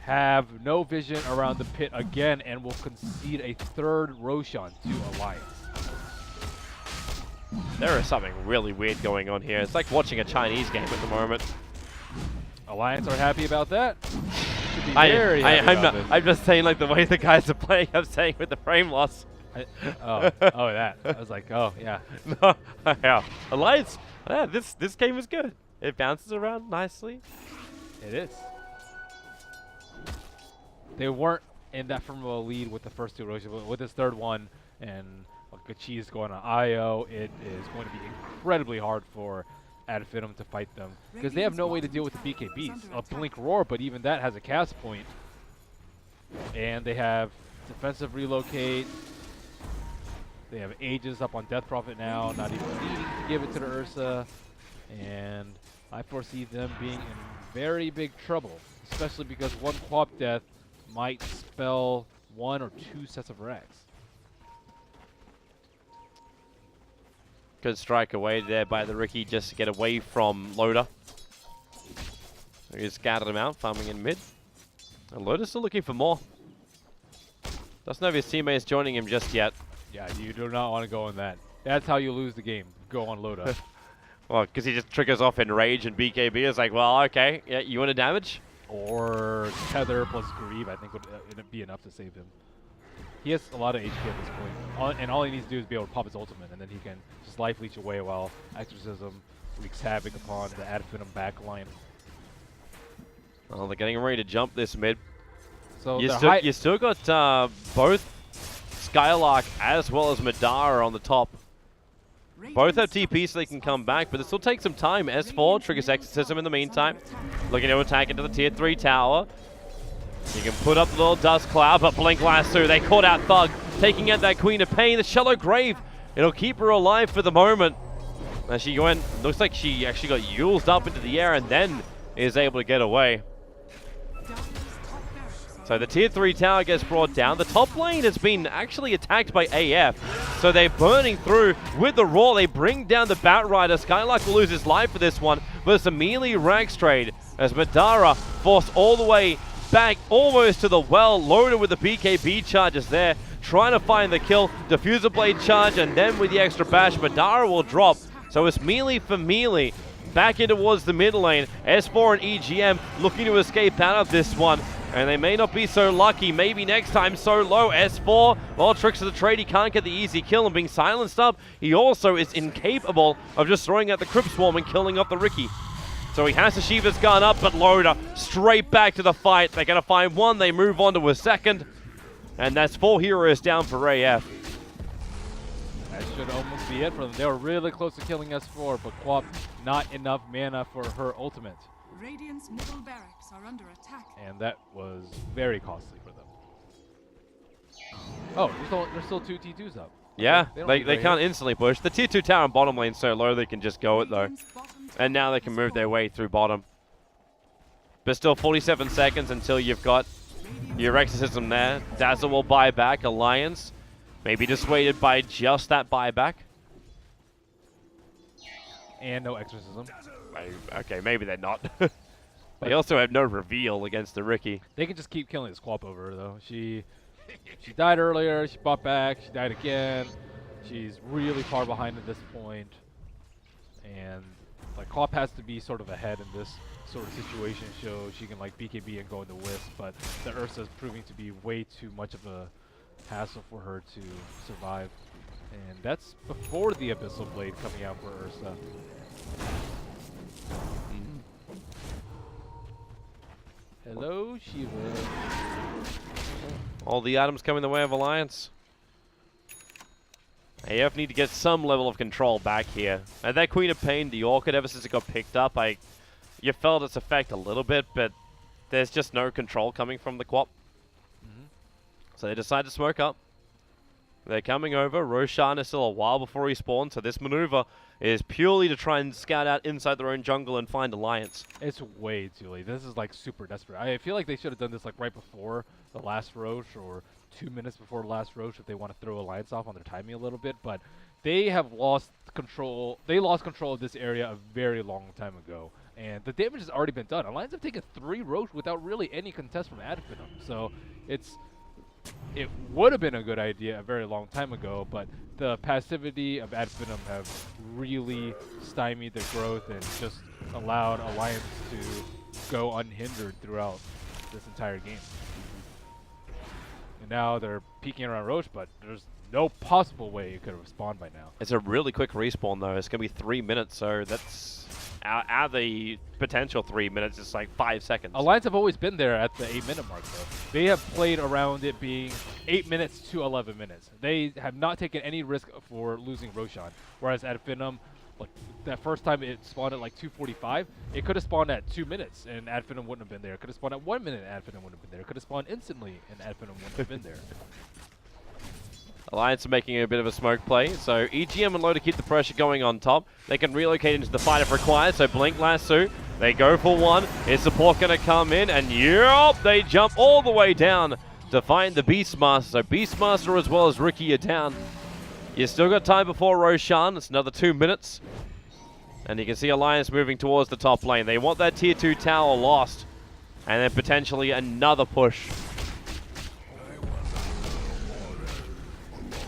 have no vision around the pit again and will concede a third Roshan to Alliance. There is something really weird going on here. It's like watching a Chinese game at the moment. Alliance are happy about that. I'm just saying, like, the way the guys are playing, I'm saying with the frame loss. That. I was like, oh, yeah. No, yeah. Alliance, yeah, this game is good. It bounces around nicely. It is. They weren't in that firm of a lead with the first 2 Roshans, but with this third one and Cheese going on IO, it is going to be incredibly hard for Ad Finem to fight them because they have no way to deal with the BKBs. A Blink Roar, but even that has a cast point. And they have defensive relocate. They have Aegis up on Death Prophet now, not even needing to give it to the Ursa. And I foresee them being in very big trouble, especially because one Quap death might spell 1 or 2 sets of racks. Good strike away there by the Riki just to get away from Loader. He scattered him out, farming in mid. And Loader's still looking for more. Doesn't have his teammates joining him just yet. Yeah, you do not want to go on that. That's how you lose the game. Go on Loda. Well, because he just triggers off Enrage and BKB is like, well, okay, yeah, you want to damage? Or Tether plus Grieve, I think would be enough to save him. He has a lot of HP at this point, and all he needs to do is be able to pop his ultimate, and then he can just life leech away while Exorcism wreaks havoc upon the Ad Finem back line. Well, they're getting ready to jump this mid. So you still got both Skylark as well as Madara on the top. Both have TP so they can come back, but it still takes some time. S4 triggers Exorcism in the meantime. Looking to attack into the tier 3 tower. You can put up the little dust cloud, but Blink Lasso, they caught out Thug, taking out that Queen of Pain. The Shallow Grave, it'll keep her alive for the moment. As she went, looks like she actually got used up into the air and then is able to get away. So the tier 3 tower gets brought down. The top lane has been actually attacked by AF. So they're burning through with the Roar. They bring down the Batrider. Skylark will lose his life for this one. But it's a melee rags trade as Madara forced all the way back almost to the well. Loaded with the BKB charges there. Trying to find the kill. Diffuser Blade charge and then with the extra bash, Madara will drop. So it's melee for melee. Back in towards the mid lane. S4 and EGM looking to escape out of this one. And they may not be so lucky. Maybe next time so low. S4, well, tricks of the trade. He can't get the easy kill and being silenced up. He also is incapable of just throwing out the Crypt Swarm and killing off the Riki. So he has to Shiva's gun up, but Loader straight back to the fight. They're going to find one. They move on to a second. And that's 4 heroes down for AF. That should almost be it for them. They were really close to killing S4, but Quap not enough mana for her ultimate. Radiant's middle barracks are under attack. And that was very costly for them. Oh, there's still 2 T2s up. Yeah, Okay, they can't instantly push. The tier 2 tower and bottom lane so low they can just go it though. And now they can move their way through bottom. But still 47 seconds until you've got your Exorcism there. Dazzle will buy back. Alliance maybe dissuaded by just that buyback. And no Exorcism. Okay, maybe they're not. They also have no reveal against the Riki. They can just keep killing this Quap over her, though. She died earlier, she bought back, she died again. She's really far behind at this point. And like Quap has to be sort of ahead in this sort of situation, so she can like BKB and go into Wisp, but the Ursa is proving to be way too much of a hassle for her to survive. And that's before the Abyssal Blade coming out for Ursa. Hello, Shiva. All the items come in the way of Alliance. AF need to get some level of control back here. And that Queen of Pain, the Orchid, ever since it got picked up, you felt its effect a little bit, but there's just no control coming from the Quap. So they decide to smoke up. They're coming over. Roshan is still a while before he spawns, so this maneuver is purely to try and scout out inside their own jungle and find Alliance. It's way too late. This is like super desperate. I feel like they should have done this like right before the last Roche or 2 minutes before the last Roche if they want to throw Alliance off on their timing a little bit, but they have lost control. They lost control of this area a very long time ago, and the damage has already been done. Alliance have taken 3 Roche without really any contest from Ad Finem, so it would have been a good idea a very long time ago, but the passivity of Ad Finem have really stymied their growth and just allowed Alliance to go unhindered throughout this entire game. And now they're peeking around Roche, but there's no possible way it could have spawned by now. It's a really quick respawn though. It's going to be 3 minutes, so that's out of the potential 3 minutes, it's like 5 seconds. Alliance have always been there at the 8-minute mark, though. They have played around it being 8 minutes to 11 minutes. They have not taken any risk for losing Roshan, whereas Ad Finem Like that first time it spawned at like 2:45, it could have spawned at 2 minutes and Adfinem wouldn't have been there. It could have spawned at 1 minute and Adfinem wouldn't have been there. It could have spawned instantly and Adfinem wouldn't have been there. Alliance are making a bit of a smoke play, so EGM and Loader keep the pressure going on top. They can relocate into the fight if required, so Blink Lasso, they go for one. Is support going to come in? And yup, they jump all the way down to find the Beastmaster. So Beastmaster as well as Ricky are down. You still got time before Roshan, it's another 2 minutes. And you can see Alliance moving towards the top lane. They want that tier 2 tower lost, and then potentially another push.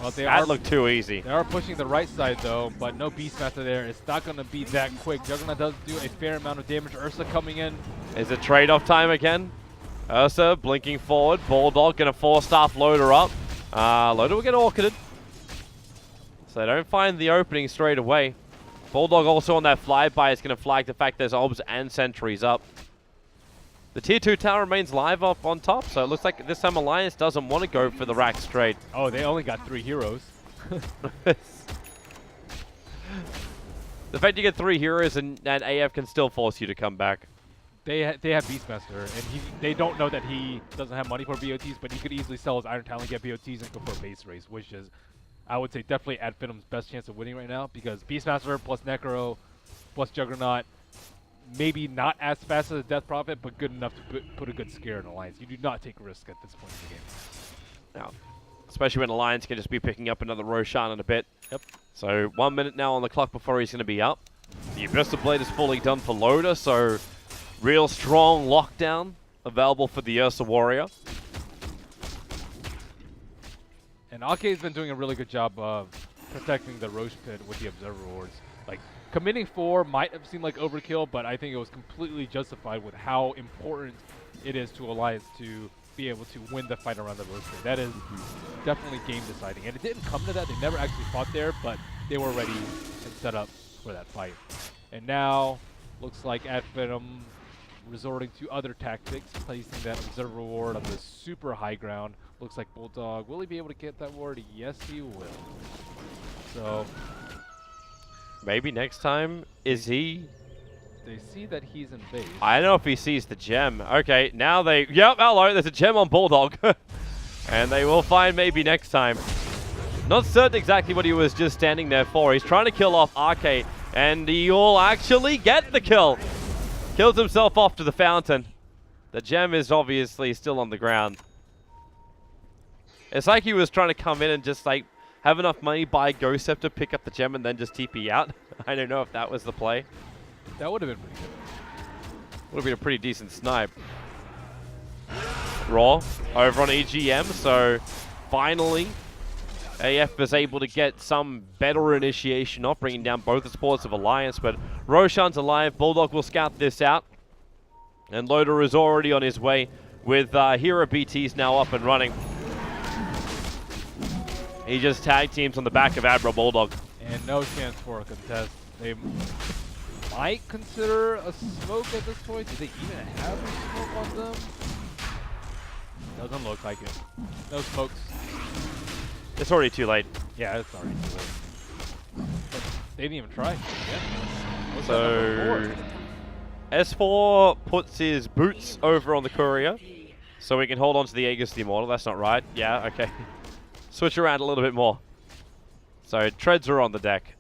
Well, that looked too easy. They are pushing the right side though, but no Beastmaster there. It's not going to be that quick. Juggernaut does do a fair amount of damage. Ursa coming in. Is it trade-off time again? Ursa blinking forward. Bulldog going to 4-staff Loader up. Loader will get orchided. So they don't find the opening straight away. Bulldog also on that flyby is going to flag the fact there's obs and sentries up. The tier 2 tower remains live up on top, so it looks like this time Alliance doesn't want to go for the rack straight. Oh, they only got 3 heroes. The fact you get 3 heroes and AF can still force you to come back. They have Beastmaster, and they don't know that he doesn't have money for BOTs, but he could easily sell his Iron Talent, get BOTs, and go for a base race, which is, I would say, definitely Adfinim's best chance of winning right now, because Beastmaster plus Necro plus Juggernaut, maybe not as fast as a Death Prophet, but good enough to put a good scare in Alliance. You do not take risk at this point in the game. No. Especially when Alliance can just be picking up another Roshan in a bit. Yep. So 1 minute now on the clock before he's going to be up. The Abyssal Blade is fully done for Loader, so real strong lockdown available for the Ursa Warrior. And Ake's been doing a really good job of protecting the Roche Pit with the Observer Wards. Like, committing 4 might have seemed like overkill, but I think it was completely justified with how important it is to Alliance to be able to win the fight around the Roche Pit. That is definitely game deciding. And it didn't come to that. They never actually fought there, but they were ready and set up for that fight. And now, looks like Adfinem resorting to other tactics, placing that Observer Ward on the super high ground. Looks like Bulldog, will he be able to get that ward? Yes, he will. So maybe next time, is he? They see that he's in base. I don't know if he sees the gem. Okay, now they, yep, hello, there's a gem on Bulldog. And they will find maybe next time. Not certain exactly what he was just standing there for. He's trying to kill off RK, and he'll actually get the kill. Kills himself off to the fountain. The gem is obviously still on the ground. It's like he was trying to come in and just like have enough money, buy Ghost Scepter, pick up the gem, and then just TP out. I don't know if that was the play. That would have been pretty good. Would have been a pretty decent snipe. Raw over on EGM, so finally AF is able to get some better initiation off, bringing down both the supports of Alliance, but Roshan's alive. Bulldog will scout this out, and Loader is already on his way with Hero BTs now up and running. He just tag teams on the back of Admiral Bulldog. And no chance for a contest. They might consider a smoke at this point. Do they even have a smoke on them? Doesn't look like it. No smokes. It's already too late. Yeah, it's already too late. But they didn't even try. Yeah. So S4 puts his boots over on the courier so we can hold on to the Aegis Immortal. That's not right. Yeah, okay. Switch around a little bit more. So treads are on the deck.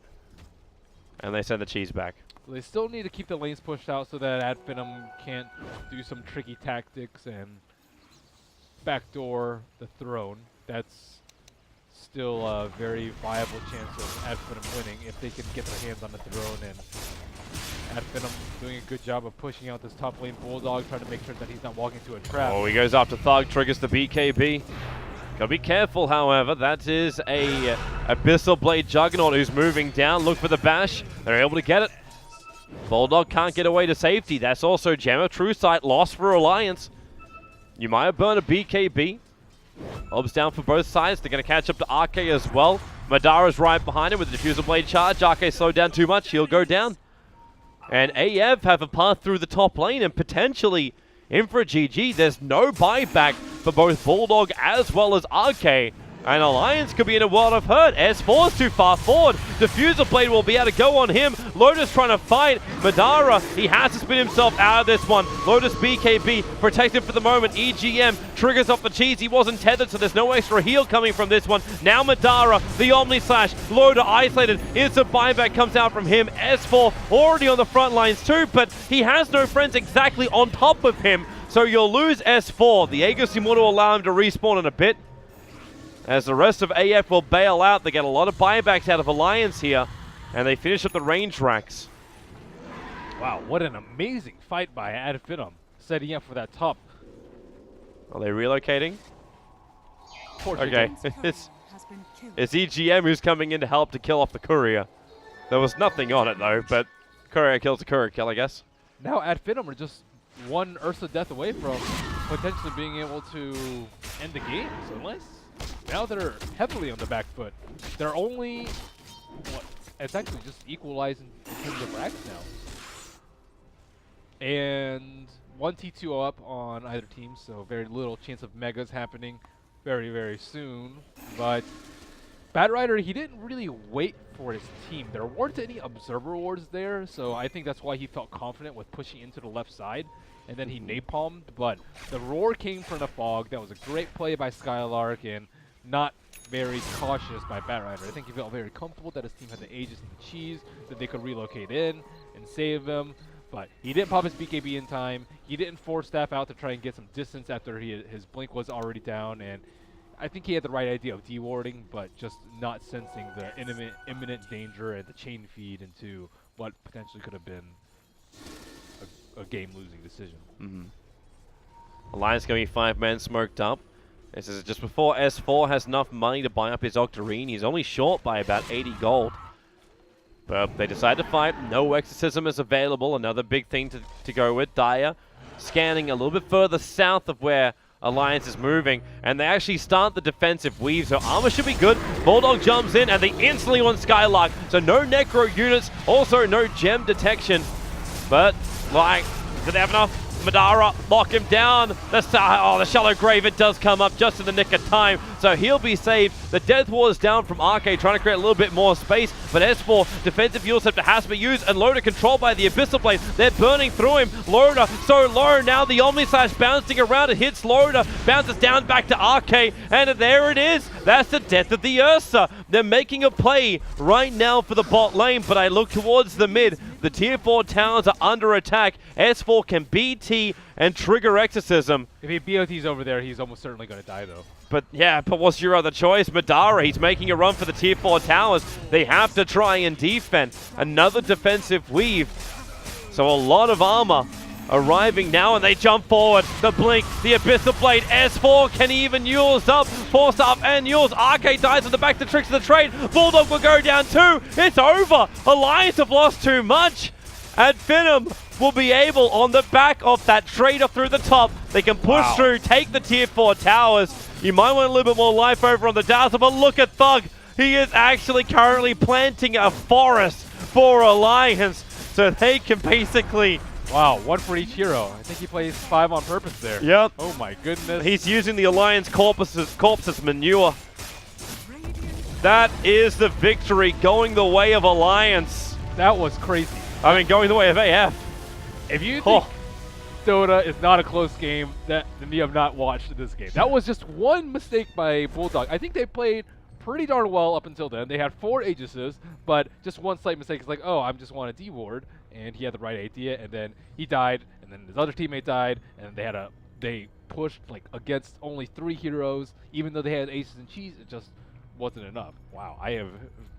And they send the cheese back. They still need to keep the lanes pushed out so that Adfinem can't do some tricky tactics and backdoor the throne. That's still a very viable chance of Adfinem winning if they can get their hands on the throne. And Adfinem doing a good job of pushing out this top lane Bulldog, trying to make sure that he's not walking into a trap. Oh, he goes after Thug, triggers the BKB. Gotta be careful, however. That is a Abyssal Blade Juggernaut who's moving down. Look for the bash. They're able to get it. Bulldog can't get away to safety. That's also Gem of True Sight lost for Alliance. You might have burned a BKB. Obs down for both sides. They're going to catch up to RK as well. Madara's right behind him with the Diffusal Blade charge. RK slowed down too much. He'll go down. And AF have a path through the top lane and potentially in for a GG. There's no buyback for both Bulldog as well as RK. And Alliance could be in a world of hurt. S4's too far forward. Diffuser Blade will be able to go on him. Lotus trying to fight. Madara, he has to spin himself out of this one. Lotus BKB protected for the moment. EGM triggers off the cheese. He wasn't tethered, so there's no extra heal coming from this one. Now Madara, the Omni Slash. Loda isolated. Instant buyback comes out from him. S4 already on the front lines too, but he has no friends exactly on top of him. So you'll lose S4. The Aegis Immortal will allow him to respawn in a bit, as the rest of AF will bail out. They get a lot of buybacks out of Alliance here, and they finish up the range racks. Wow, what an amazing fight by Finem, setting up for that top. Are they relocating? Okay, it's It's EGM who's coming in to help to kill off the courier. There was nothing on it though, but courier kills a courier kill, I guess. Now Finem are just one Ursa death away from potentially being able to end the game. So nice. Now they're heavily on the back foot. They're only, what, it's actually just equalizing in terms of racks now. And 1 T2 up on either team, so very little chance of megas happening very, very soon. But Bad Rider, he didn't really wait for his team. There weren't any observer wards there, so I think that's why he felt confident with pushing into the left side. And then he napalmed, but the roar came from the fog. That was a great play by Skylark and not very cautious by Bat Rider. I think he felt very comfortable that his team had the Aegis and the cheese, that they could relocate in and save him. But he didn't pop his BKB in time. He didn't force staff out to try and get some distance after his blink was already down. And I think he had the right idea of dewarding, but just not sensing the imminent danger and the chain feed into what potentially could have been a game-losing decision. Alliance going to be 5-man smoked up. This is just before S4 has enough money to buy up his Octarine. He's only short by about 80 gold. But they decide to fight. No Exorcism is available. Another big thing to go with. Daya scanning a little bit further south of where Alliance is moving. And they actually start the defensive weave. So armor should be good. Bulldog jumps in and they instantly want Skylark. So no Necro units. Also no gem detection. But, like, do they have enough? Madara, lock him down. The shallow grave, it does come up just in the nick of time. So he'll be saved. The Death Ward is down from Arcade, trying to create a little bit more space. But S4, defensive fuel scepter has to be used, and Loda controlled by the Abyssal Blade. They're burning through him. Loda so low now. The Omni Slash bouncing around. It hits Loda, bounces down back to Arcade, and there it is. That's the death of the Ursa. They're making a play right now for the bot lane, but I look towards the mid. The tier 4 towers are under attack. S4 can BT and trigger Exorcism. If he BOT's over there, he's almost certainly going to die, though. But yeah, but what's your other choice? Madara, he's making a run for the tier 4 towers. They have to try and defend. Another defensive weave. So a lot of armor arriving now, and they jump forward. The blink, the Abyssal Blade. S4 can even Yule's up. Force up and Yule's. Arcade dies at the back. The tricks of the trade. Bulldog will go down too. It's over. Alliance have lost too much. And Finem will be able, on the back of that trade off through the top, they can push through, take the tier 4 towers. You might want a little bit more life over on the Dazzle, but look at Thug. He is actually currently planting a forest for Alliance, so they can basically... Wow, one for each hero. I think he plays 5 on purpose there. Yep. Oh my goodness. He's using the Alliance corpse as manure. That is the victory going the way of Alliance. That was crazy. I mean, going the way of AF. If you think Dota is not a close game, then you have not watched this game. That was just one mistake by Bulldog. I think they played pretty darn well up until then. They had 4 Aegises, but just one slight mistake. It's like, oh, I just want to D-ward, and he had the right idea, and then he died, and then his other teammate died, and they pushed like against only 3 heroes, even though they had aces and cheese. It just wasn't enough. Wow, I have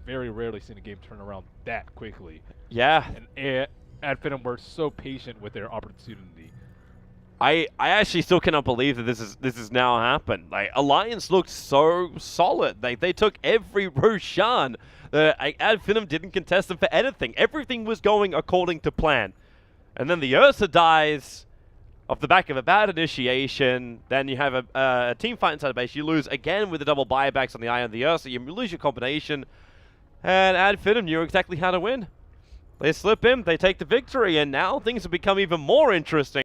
very rarely seen a game turn around that quickly. Yeah. And Finem were so patient with their opportunity. I actually still cannot believe that this has now happened. Like, Alliance looked so solid. They took every Roshan. Finem didn't contest them for anything. Everything was going according to plan. And then the Ursa dies off the back of a bad initiation. Then you have a team fight inside the base. You lose again with the double buybacks on the Eye of the Ursa. You lose your combination. And Finem knew exactly how to win. They slip in, they take the victory, and now things have become even more interesting.